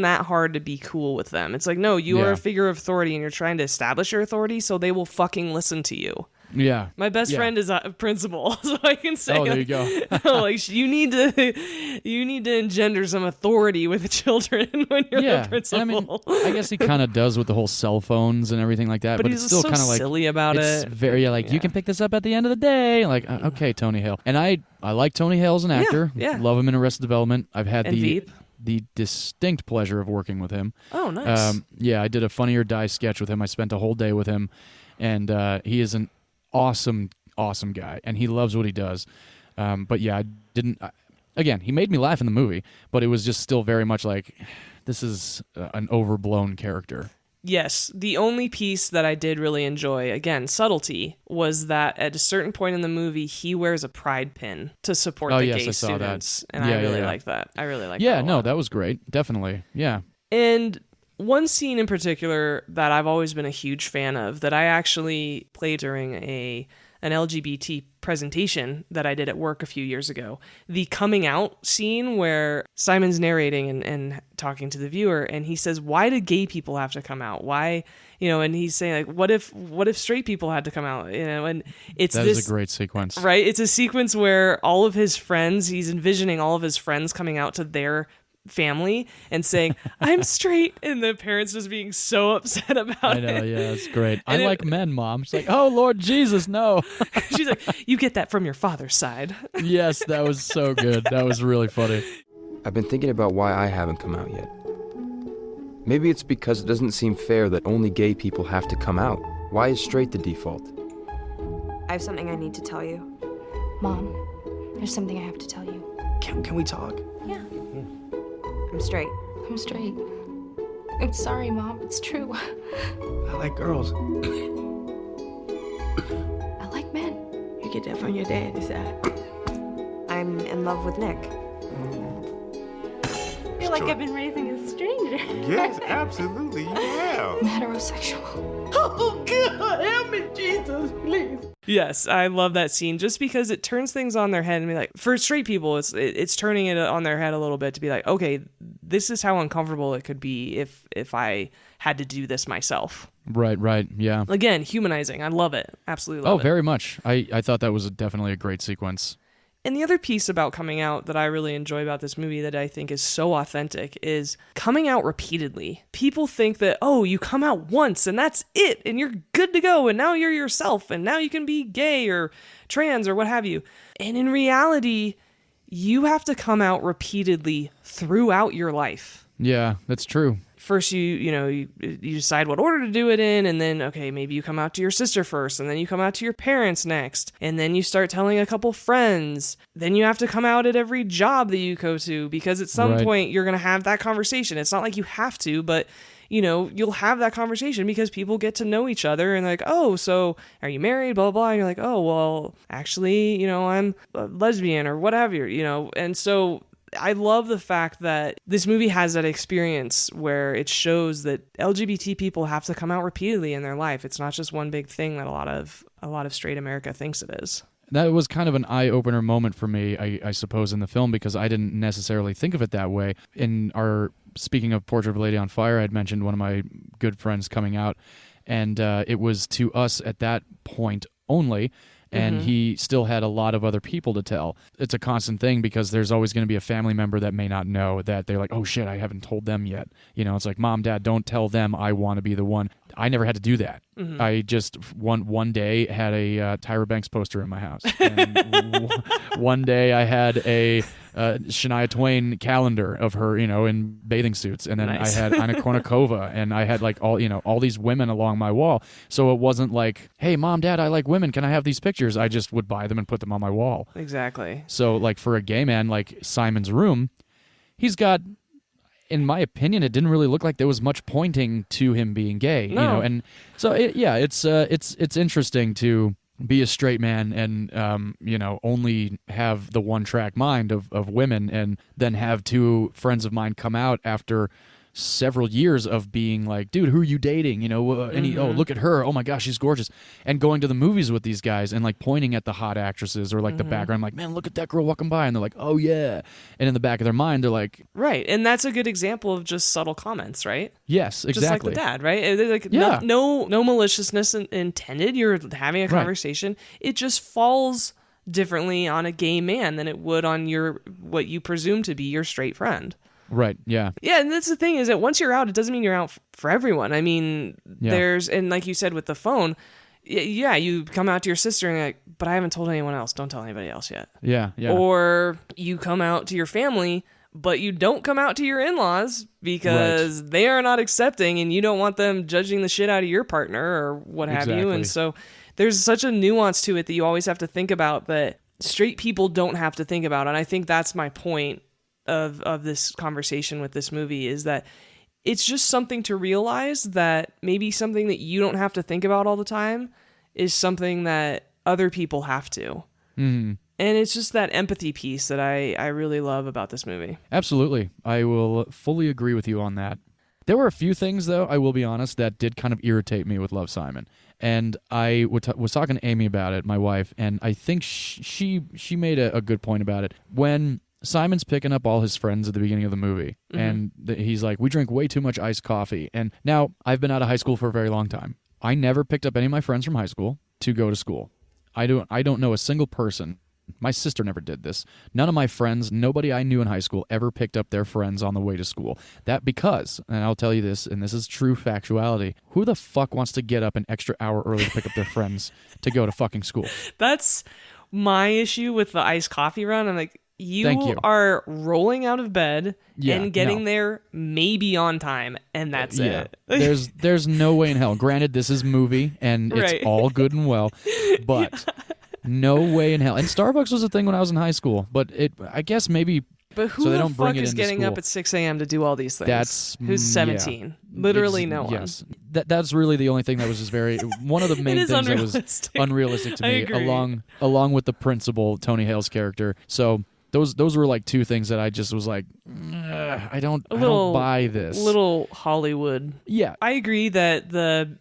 that hard to be cool with them. It's like, no, you are a figure of authority and you're trying to establish your authority so they will fucking listen to you. Yeah. My best friend is a principal, so I can say, there you go. like you need to engender some authority with the children when you're the principal. And I guess he kind of does with the whole cell phones and everything like that, but he's it's still so kind of like silly about it's it. Very you can pick this up at the end of the day. Like, okay, Tony Hale, and I like Tony Hale as an actor. Yeah. Love him in Arrested Development. I've had Veep. the distinct pleasure of working with him. Oh, nice. I did a Funny or Die sketch with him. I spent a whole day with him, and he is an awesome guy, and he loves what he does. But yeah, again, he made me laugh in the movie, but it was just still very much like, this is an overblown character. Yes, the only piece that I did really enjoy, again, subtlety, was that at a certain point in the movie, he wears a pride pin to support the gay students. And I really like that. I really like that. Yeah, no, that was great. Definitely. Yeah. And one scene in particular that I've always been a huge fan of, that I actually played during an LGBT presentation that I did at work a few years ago. The coming out scene where Simon's narrating and talking to the viewer, and he says, why do gay people have to come out? Why, and he's saying, like, what if straight people had to come out? And that is a great sequence. Right? It's a sequence where all of his friends, he's envisioning all of his friends coming out to their family and saying, I'm straight, and the parents just being so upset about it. I know, yeah, it's great. I like men, Mom. She's like, oh, Lord Jesus, no. She's like, you get that from your father's side. Yes, that was so good. That was really funny. I've been thinking about why I haven't come out yet. Maybe it's because it doesn't seem fair that only gay people have to come out. Why is straight the default? I have something I need to tell you. Mom, there's something I have to tell you. Can we talk? Yeah. I'm straight. I'm straight. I'm sorry, Mom. It's true. I like girls. I like men. You get that from your dad, is that? I'm in love with Nick. I feel like I've been raising a stranger. Yes, absolutely, you have. I'm heterosexual. Oh, God, help me, Jesus, please. Yes, I love that scene just because it turns things on their head and be like, for straight people, it's turning it on their head a little bit to be like, okay, this is how uncomfortable it could be if I had to do this myself. Right, yeah. Again, humanizing. I love it. Absolutely love it. Oh, very much. I thought that was definitely a great sequence. And the other piece about coming out that I really enjoy about this movie that I think is so authentic is coming out repeatedly. People think that, oh, you come out once and that's it, and you're good to go, and now you're yourself, and now you can be gay or trans or what have you. And in reality, you have to come out repeatedly throughout your life. Yeah, that's true. First, you decide what order to do it in, and then, okay, maybe you come out to your sister first, and then you come out to your parents next, and then you start telling a couple friends. Then you have to come out at every job that you go to, because at some point you're going to have that conversation. It's not like you have to, but you'll have that conversation because people get to know each other and like, oh, so are you married? Blah, blah, blah. And you're like, oh, well, actually, I'm a lesbian or whatever, and so I love the fact that this movie has that experience where it shows that LGBT people have to come out repeatedly in their life. It's not just one big thing that a lot of straight America thinks it is. That was kind of an eye-opener moment for me, I suppose, in the film, because I didn't necessarily think of it that way. Speaking of Portrait of a Lady on Fire, I'd mentioned one of my good friends coming out, and it was to us at that point only. And he still had a lot of other people to tell. It's a constant thing because there's always going to be a family member that may not know, that they're like, oh shit, I haven't told them yet. It's like, Mom, Dad, don't tell them I want to be the one. I never had to do that. I just one day had a Tyra Banks poster in my house. And one day I had a Shania Twain calendar of her, in bathing suits. And then I had Anna Kournikova, and I had like all these women along my wall. So it wasn't like, hey, Mom, Dad, I like women. Can I have these pictures? I just would buy them and put them on my wall. Exactly. So like for a gay man like Simon's room, he's got, in my opinion, it didn't really look like there was much pointing to him being gay, No. And so it's interesting to be a straight man and only have the one-track mind of women, and then have two friends of mine come out after several years of being like, dude, who are you dating? Oh, look at her. Oh my gosh, she's gorgeous. And going to the movies with these guys and like pointing at the hot actresses or like the background, like, man, look at that girl walking by. And they're like, oh yeah. And in the back of their mind, they're like, right. And that's a good example of just subtle comments, right? yes, exactly. Just like the dad, right? Like, Yeah. no maliciousness intended. You're having a conversation. It just falls differently on a gay man than it would on what you presume to be your straight friend. Right, yeah. Yeah, and that's the thing, is that once you're out, it doesn't mean you're out for everyone. I mean, and like you said with the phone, yeah, you come out to your sister and you're like, but I haven't told anyone else. Don't tell anybody else yet. Yeah. Or you come out to your family, but you don't come out to your in-laws because they are not accepting, and you don't want them judging the shit out of your partner or what have you. And so there's such a nuance to it that you always have to think about that straight people don't have to think about. And I think that's my point of this conversation with this movie, is that it's just something to realize that maybe something that you don't have to think about all the time is something that other people have to. Mm-hmm. And it's just that empathy piece that I really love about this movie. Absolutely. I will fully agree with you on that. There were a few things, though, I will be honest, that did kind of irritate me with Love, Simon. And I was talking to Amy about it, my wife, and I think she made a good point about it. When Simon's picking up all his friends at the beginning of the movie, and he's like, we drink way too much iced coffee. And now, I've been out of high school for a very long time. I never picked up any of my friends from high school to go to school. I don't know a single person. My sister never did this. None of my friends, nobody I knew in high school ever picked up their friends on the way to school. That because, and I'll tell you this, and this is true factuality, who the fuck wants to get up an extra hour early to pick up their friends to go to fucking school? That's my issue with the iced coffee run. I'm like, Thank you. are rolling out of bed and getting there maybe on time, and that's it. There's no way in hell. Granted, this is movie, and it's all good and well, but no way in hell. And Starbucks was a thing when I was in high school, but I guess maybe. But who so they the don't bring fuck it is into getting school. up at 6 a.m. to do all these things? Who's 17? Yeah. Literally no one. Yes. That's really the only thing that was just one of the main things that was unrealistic to me, along with the principal, Tony Hale's character. So those were like two things that I just was like, I don't buy this. Little Hollywood. Yeah. I agree that the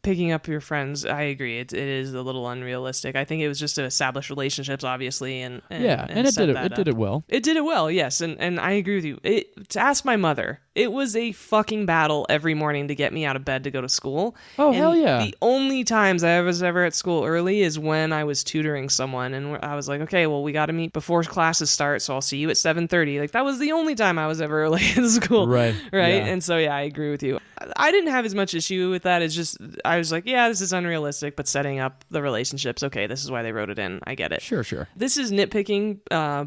picking up your friends, I agree. It is a little unrealistic. I think it was just to establish relationships, obviously, and it did it. It did it well. It did it well, yes, and I agree with you. To ask my mother, it was a fucking battle every morning to get me out of bed to go to school. Oh, hell yeah. The only times I was ever at school early is when I was tutoring someone, and I was like, okay, well, we got to meet before classes start, so I'll see you at 7:30. Like, that was the only time I was ever early at school. Right. Yeah. And so, yeah, I agree with you. I didn't have as much issue with that. It's just I was like, yeah, this is unrealistic, but setting up the relationships, okay, this is why they wrote it in. I get it. Sure. This is nitpicking,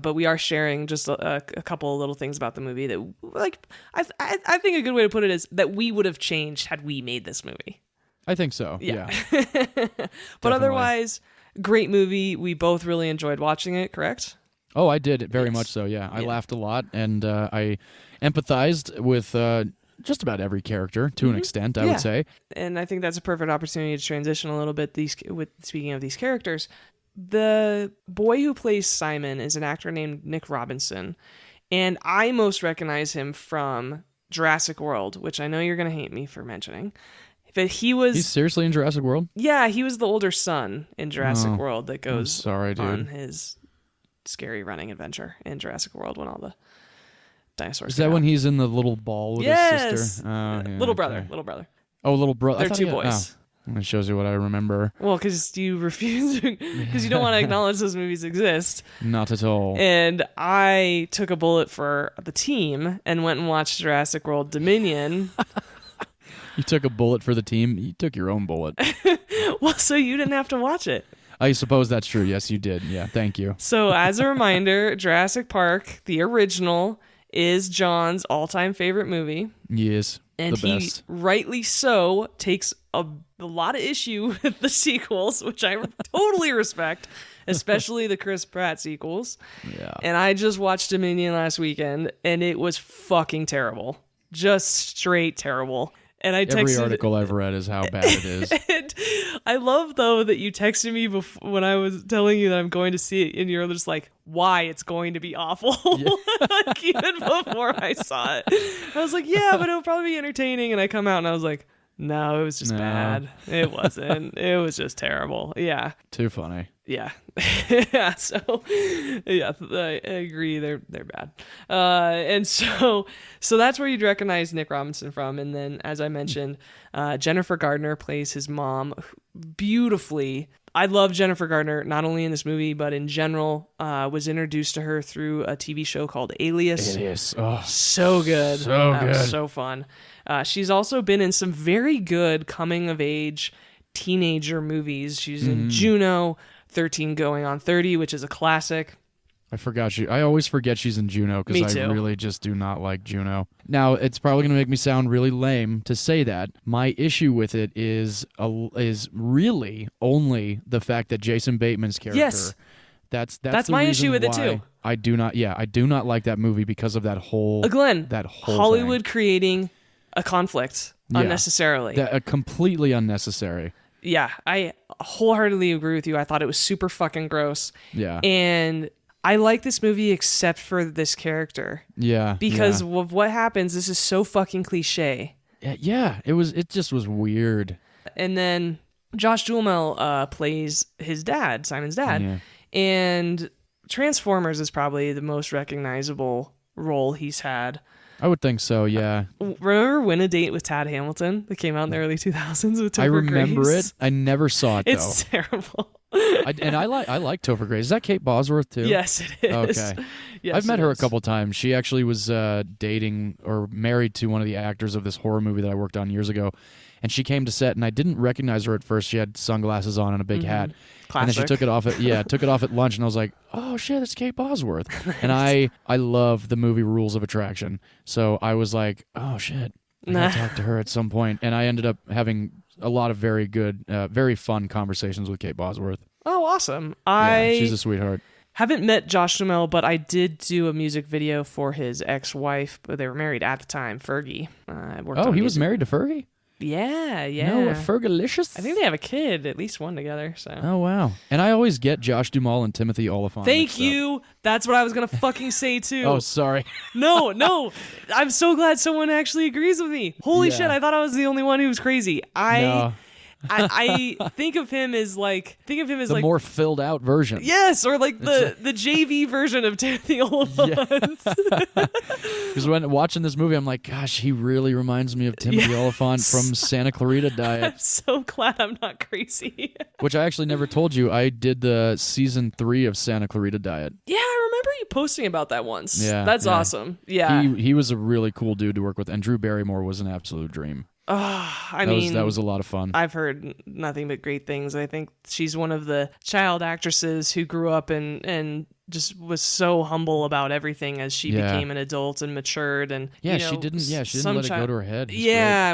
but we are sharing just a couple of little things about the movie that, like, I think a good way to put it is that we would have changed had we made this movie. I think so. Yeah. But otherwise, great movie. We both really enjoyed watching it, correct? Oh, I did very much so. Yeah, I laughed a lot, and I empathized with just about every character to an extent, I would say. And I think that's a perfect opportunity to transition a little bit. Speaking of these characters, the boy who plays Simon is an actor named Nick Robinson, and I most recognize him from Jurassic World, which I know you're going to hate me for mentioning. But he's seriously in Jurassic World? Yeah, he was the older son in Jurassic World that goes on his scary running adventure in Jurassic World when all the dinosaurs. Is that when he's in the little ball with his sister? Oh, yeah, little brother. Oh, little brother. They're two boys. That shows you what I remember. Well, because you refuse, because you don't want to acknowledge those movies exist. Not at all. And I took a bullet for the team and went and watched Jurassic World Dominion. You took a bullet for the team? You took your own bullet. Well, so you didn't have to watch it. I suppose that's true. Yes, you did. Yeah, thank you. So as a reminder, Jurassic Park, the original, is John's all-time favorite movie. Yes, and the best. He rightly so takes a lot of issue with the sequels, which I totally respect, especially the Chris Pratt sequels. Yeah. And I just watched Dominion last weekend, and it was fucking terrible. Just straight terrible. And I texted, every article I've read is how bad it is. And I love, though, that you texted me when I was telling you that I'm going to see it, and you're just like, why it's going to be awful. Yeah. Like, even before I saw it. I was like, yeah, but it'll probably be entertaining. And I come out and I was like, no, it was just bad. It wasn't. It was just terrible. Yeah. Too funny. Yeah. Yeah. So, yeah, I agree. They're bad. And so that's where you'd recognize Nick Robinson from. And then, as I mentioned, Jennifer Gardner plays his mom beautifully. I love Jennifer Gardner, not only in this movie, but in general. Was introduced to her through a TV show called Alias. Alias. Oh, so good. So good. Was so fun. She's also been in some very good coming-of-age teenager movies. She's in Juno, 13 Going on 30, which is a classic. I always forget she's in Juno because I really just do not like Juno. Now, it's probably going to make me sound really lame to say that. My issue with it is really only the fact that Jason Bateman's character. Yes. That's my issue with it too. I do not like that movie because of that whole Glenn, that whole Hollywood thing. Creating a conflict unnecessarily. Completely unnecessary. Yeah, I wholeheartedly agree with you. I thought it was super fucking gross. Yeah. And I like this movie except for this character. Yeah. Because of what happens, this is so fucking cliche. Yeah, it just was weird. And then Josh Duhamel plays his dad, Simon's dad. Yeah. And Transformers is probably the most recognizable role he's had. I would think so, yeah. Remember Win a Date with Tad Hamilton that came out in the early 2000s with Topher Grace? I remember it. I never saw it, though. It's terrible. I like Topher Grace. Is that Kate Bosworth, too? Yes, it is. Okay. Yes, I've met her a couple times. She actually was dating or married to one of the actors of this horror movie that I worked on years ago. And she came to set, and I didn't recognize her at first. She had sunglasses on and a big hat. Classic. And then she took it off at lunch, and I was like, oh, shit, that's Kate Bosworth. And I love the movie Rules of Attraction. So I was like, oh, shit, I gotta talk to her at some point. And I ended up having a lot of very good, very fun conversations with Kate Bosworth. Oh, awesome. She's a sweetheart. Haven't met Josh Duhamel, but I did do a music video for his ex-wife. But they were married at the time, Fergie. He was married to Fergie? Yeah. No, Fergalicious? I think they have a kid, at least one together. So. Oh, wow. And I always get Josh Duhamel and Timothy Olyphant. Thank you. That's what I was going to fucking say, too. Oh, sorry. No. I'm so glad someone actually agrees with me. Holy shit, I thought I was the only one who was crazy. No. I think of him as the more filled out version. Yes, or like the JV version of Timothy Olyphant. Because when watching this movie, I'm like, gosh, he really reminds me of Timothy Olyphant from Santa Clarita Diet. I'm so glad I'm not crazy. Which I actually never told you. I did the season 3 of Santa Clarita Diet. Yeah, I remember you posting about that once. Yeah, that's awesome. Yeah, he was a really cool dude to work with, and Drew Barrymore was an absolute dream. That was a lot of fun. I've heard nothing but great things. I think she's one of the child actresses who grew up and just was so humble about everything as she became an adult and matured. And she didn't let it go to her head.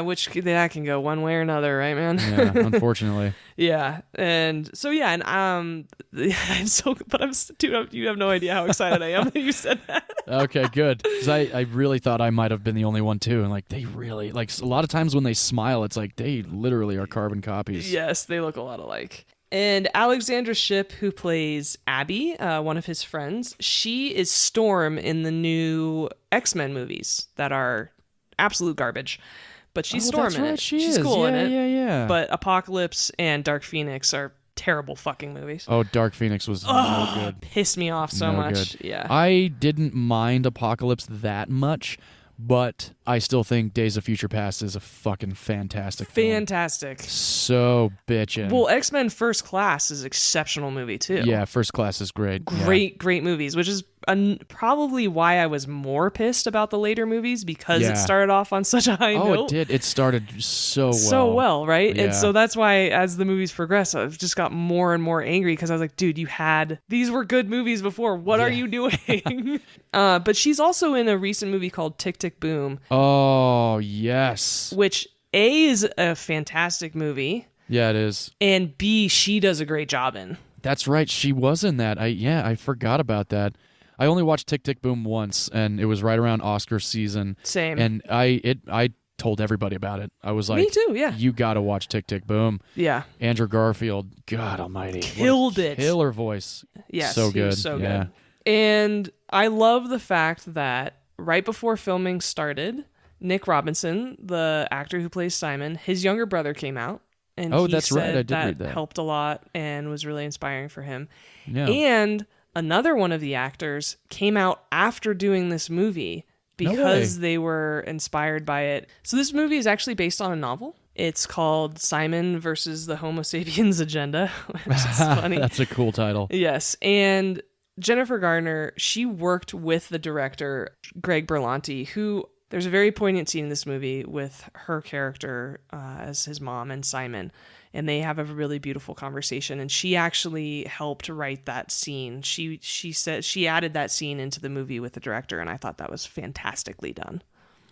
Which that can go one way or another, right, man? Yeah, unfortunately. Yeah, and so dude, you have no idea how excited I am that you said that. Okay, good. Because I really thought I might have been the only one too, and like they really like a lot of times when they smile, it's like they literally are carbon copies. Yes, they look a lot alike. And Alexandra Shipp, who plays Abby, one of his friends, she is Storm in the new X-Men movies that are absolute garbage. But she's Storm in it. She's cool in it. Yeah. But Apocalypse and Dark Phoenix are terrible fucking movies. Oh, Dark Phoenix was no good. Pissed me off so much. Good. Yeah. I didn't mind Apocalypse that much, but I still think Days of Future Past is a fucking fantastic film. Fantastic. So bitchin'. Well, X-Men First Class is an exceptional movie too. Yeah, First Class is great. Great movies, which is probably why I was more pissed about the later movies, because it started off on such a high note. Oh, it did. It started so well, right? Yeah. And so that's why as the movies progress, I've just got more and more angry, because I was like, dude, these were good movies before. What are you doing? But she's also in a recent movie called Tick, Tick, Boom. Oh, yes. Which A, is a fantastic movie. Yeah, it is. And B, she does a great job in. That's right. She was in that. I forgot about that. I only watched Tick, Tick, Boom once, and it was right around Oscar season. Same. And I told everybody about it. I was like, me too, yeah. You got to watch Tick, Tick, Boom. Yeah. Andrew Garfield, God almighty. Killed it. Killer voice. Yes. So good. So good. And I love the fact that right before filming started, Nick Robinson, the actor who plays Simon, his younger brother came out. And that's right. I did read that. Helped a lot and was really inspiring for him. Yeah. And another one of the actors came out after doing this movie because they were inspired by it. So this movie is actually based on a novel. It's called Simon versus the Homo sapiens Agenda, which is funny. That's a cool title. Yes. And Jennifer Garner, she worked with the director, Greg Berlanti, who there's a very poignant scene in this movie with her character as his mom and Simon. And they have a really beautiful conversation. And she actually helped write that scene. She said she added that scene into the movie with the director, and I thought that was fantastically done.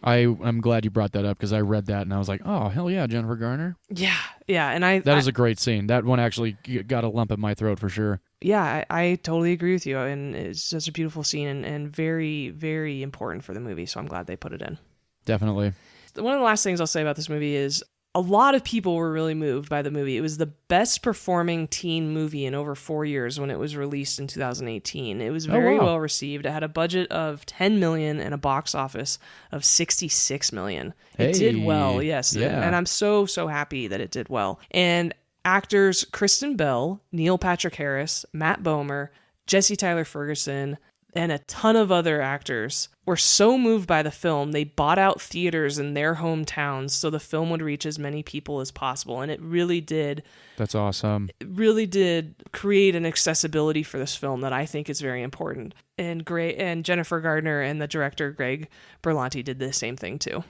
I'm glad you brought that up, because I read that and I was like, oh, hell yeah, Jennifer Garner. Yeah. And that is a great scene. That one actually got a lump in my throat for sure. Yeah, I totally agree with you. And it's such a beautiful scene and very, very important for the movie. So I'm glad they put it in. Definitely. One of the last things I'll say about this movie is a lot of people were really moved by the movie. It was the best performing teen movie in over 4 years when it was released in 2018. It was very well received. It had a budget of $10 million and a box office of $66 million. It did well, yes. Yeah. And I'm so happy that it did well. And actors Kristen Bell, Neil Patrick Harris, Matt Bomer, Jesse Tyler Ferguson, and a ton of other actors were so moved by the film, they bought out theaters in their hometowns so the film would reach as many people as possible. And it really did. That's awesome. It really did create an accessibility for this film that I think is very important. And Jennifer Gardner and the director, Greg Berlanti, did the same thing too.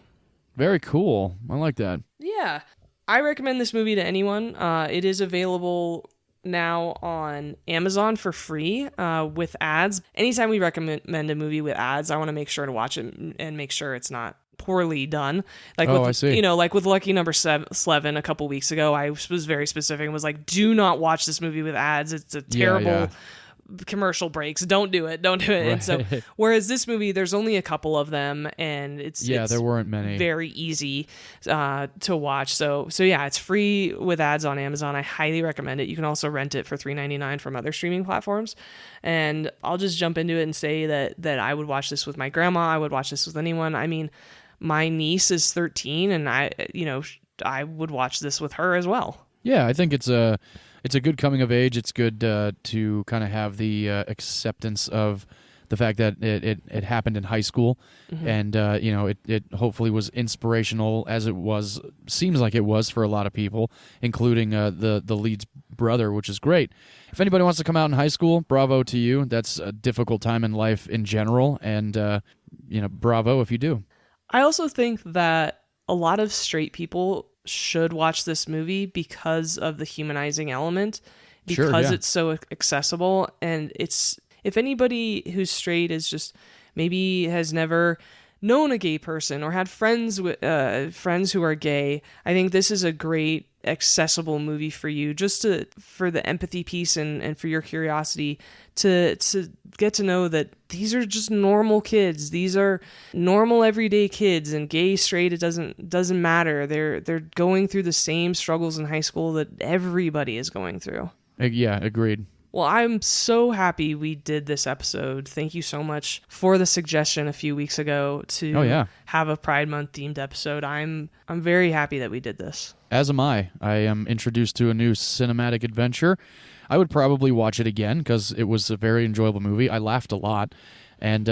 Very cool. I like that. Yeah. I recommend this movie to anyone. It is available now on Amazon for free with ads. Anytime we recommend a movie with ads, I want to make sure to watch it and make sure it's not poorly done. Like I see. Like with Lucky Number 7 a couple weeks ago, I was very specific and was like, do not watch this movie with ads. It's a terrible commercial breaks. Don't do it. Right. And so, whereas this movie, there's only a couple of them, and it's there weren't many. Very easy to watch. So yeah, it's free with ads on Amazon. I highly recommend it. You can also rent it for $3.99 from other streaming platforms. And I'll just jump into it and say that I would watch this with my grandma. I would watch this with anyone. I mean, my niece is 13, and I would watch this with her as well. Yeah, I think it's a good coming of age. It's good to kind of have the acceptance of the fact that it happened in high school, and it hopefully was inspirational, as it seems like it was for a lot of people, including the lead's brother, which is great. If anybody wants to come out in high school, bravo to you. That's a difficult time in life in general, and bravo if you do. I also think that a lot of straight people should watch this movie because of the humanizing element, because Sure, yeah. it's so accessible. And it's, if anybody who's straight is just maybe has never known a gay person or had friends with friends who are gay, I think this is a great accessible movie for you, just for the empathy piece and for your curiosity to get to know that these are just normal kids. These are normal everyday kids, and gay, straight, it doesn't matter. They're going through the same struggles in high school that everybody is going through. Yeah, agreed. Well, I'm so happy we did this episode. Thank you so much for the suggestion a few weeks ago to have a Pride Month themed episode. I'm very happy that we did this. As am I. I am introduced to a new cinematic adventure. I would probably watch it again because it was a very enjoyable movie. I laughed a lot and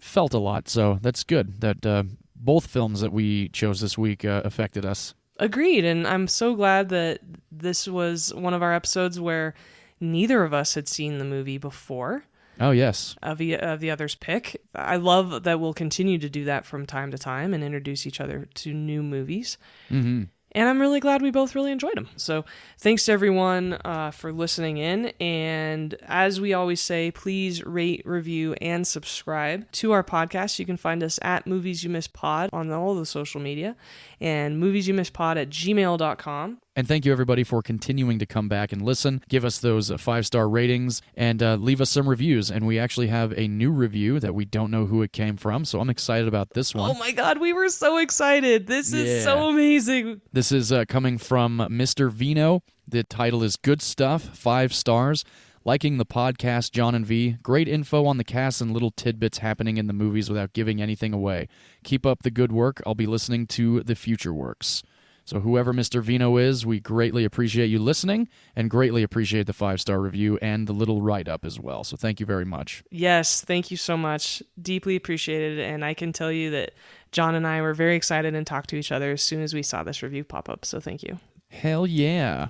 felt a lot. So that's good that both films that we chose this week affected us. Agreed. And I'm so glad that this was one of our episodes where neither of us had seen the movie before. Oh, yes. Of the other's pick. I love that we'll continue to do that from time to time and introduce each other to new movies. Mm-hmm. And I'm really glad we both really enjoyed them. So thanks to everyone for listening in. And as we always say, please rate, review, and subscribe to our podcast. You can find us at Movies You Miss Pod on all the social media, and moviesyoummisspod@gmail.com. And thank you, everybody, for continuing to come back and listen. Give us those 5-star ratings and leave us some reviews. And we actually have a new review that we don't know who it came from, so I'm excited about this one. Oh my God, we were so excited. This is so amazing. This is coming from Mr. Vino. The title is Good Stuff, 5 stars. Liking the podcast, John and Vee. Great info on the cast and little tidbits happening in the movies without giving anything away. Keep up the good work. I'll be listening to the future works. So whoever Mr. Vino is, we greatly appreciate you listening and greatly appreciate the 5-star review and the little write-up as well. So thank you very much. Yes, thank you so much. Deeply appreciated. And I can tell you that John and I were very excited and talked to each other as soon as we saw this review pop up. So thank you. Hell yeah.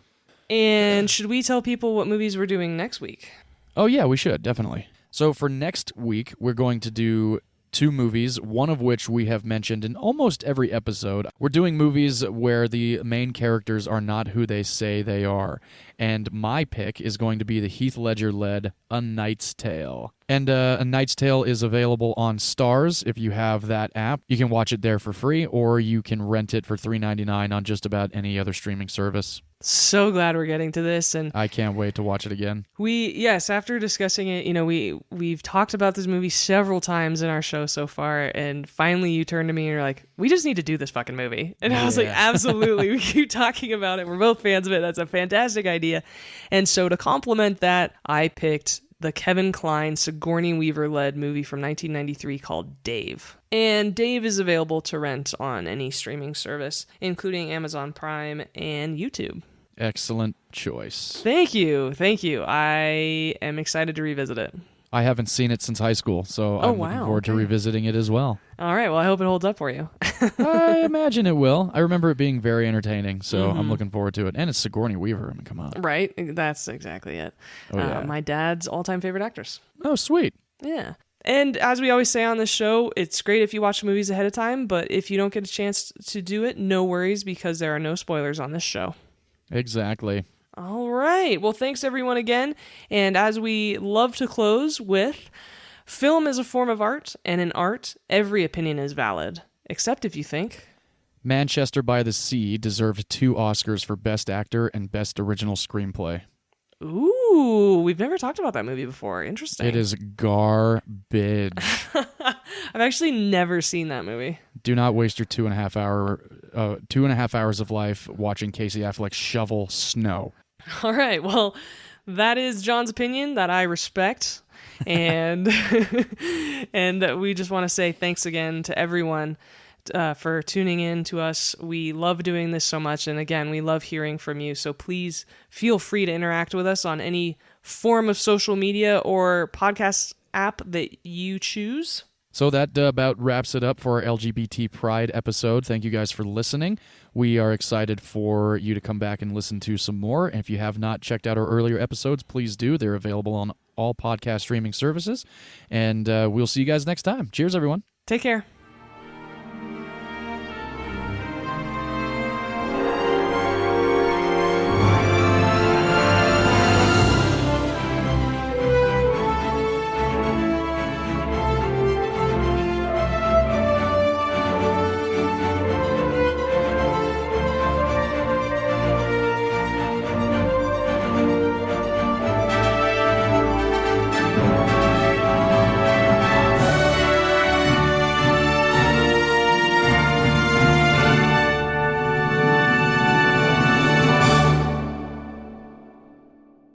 And should we tell people what movies we're doing next week? Oh yeah, we should, definitely. So for next week, we're going to do 2 movies, one of which we have mentioned in almost every episode. We're doing movies where the main characters are not who they say they are. And my pick is going to be the Heath Ledger-led A Knight's Tale. And A Knight's Tale is available on Starz if you have that app. You can watch it there for free, or you can rent it for $3.99 on just about any other streaming service. So glad we're getting to this, and I can't wait to watch it again. After discussing it, we've talked about this movie several times in our show so far, and finally you turned to me and you're like, we just need to do this fucking movie. And I was like, absolutely, we keep talking about it. We're both fans of it. That's a fantastic idea. And so to complement that, I picked the Kevin Kline, Sigourney Weaver-led movie from 1993 called Dave. And Dave is available to rent on any streaming service, including Amazon Prime and YouTube. Excellent choice. Thank you. I am excited to revisit it. I haven't seen it since high school, so I'm looking forward to revisiting it as well. All right, well, I hope it holds up for you. I imagine it will. I remember it being very entertaining, so I'm looking forward to it. And it's Sigourney Weaver. I mean, come on. Right, that's exactly it. Oh, yeah. My dad's all-time favorite actress. Oh, sweet. Yeah. And as we always say on this show, it's great if you watch movies ahead of time, but if you don't get a chance to do it, no worries, because there are no spoilers on this show. Exactly. All right. Well, thanks everyone again. And as we love to close with, film is a form of art, and in art, every opinion is valid, except if you think Manchester by the Sea deserved 2 Oscars for Best Actor and Best Original Screenplay. Ooh, we've never talked about that movie before. Interesting. It is garbage. I've actually never seen that movie. Do not waste your 2.5 hours of life watching Casey Affleck shovel snow. All right. Well, that is John's opinion that I respect. And and we just want to say thanks again to everyone for tuning in to us. We love doing this so much. And again, we love hearing from you. So please feel free to interact with us on any form of social media or podcast app that you choose. So that about wraps it up for our LGBT Pride episode. Thank you guys for listening. We are excited for you to come back and listen to some more. And if you have not checked out our earlier episodes, please do. They're available on all podcast streaming services. And we'll see you guys next time. Cheers, everyone. Take care.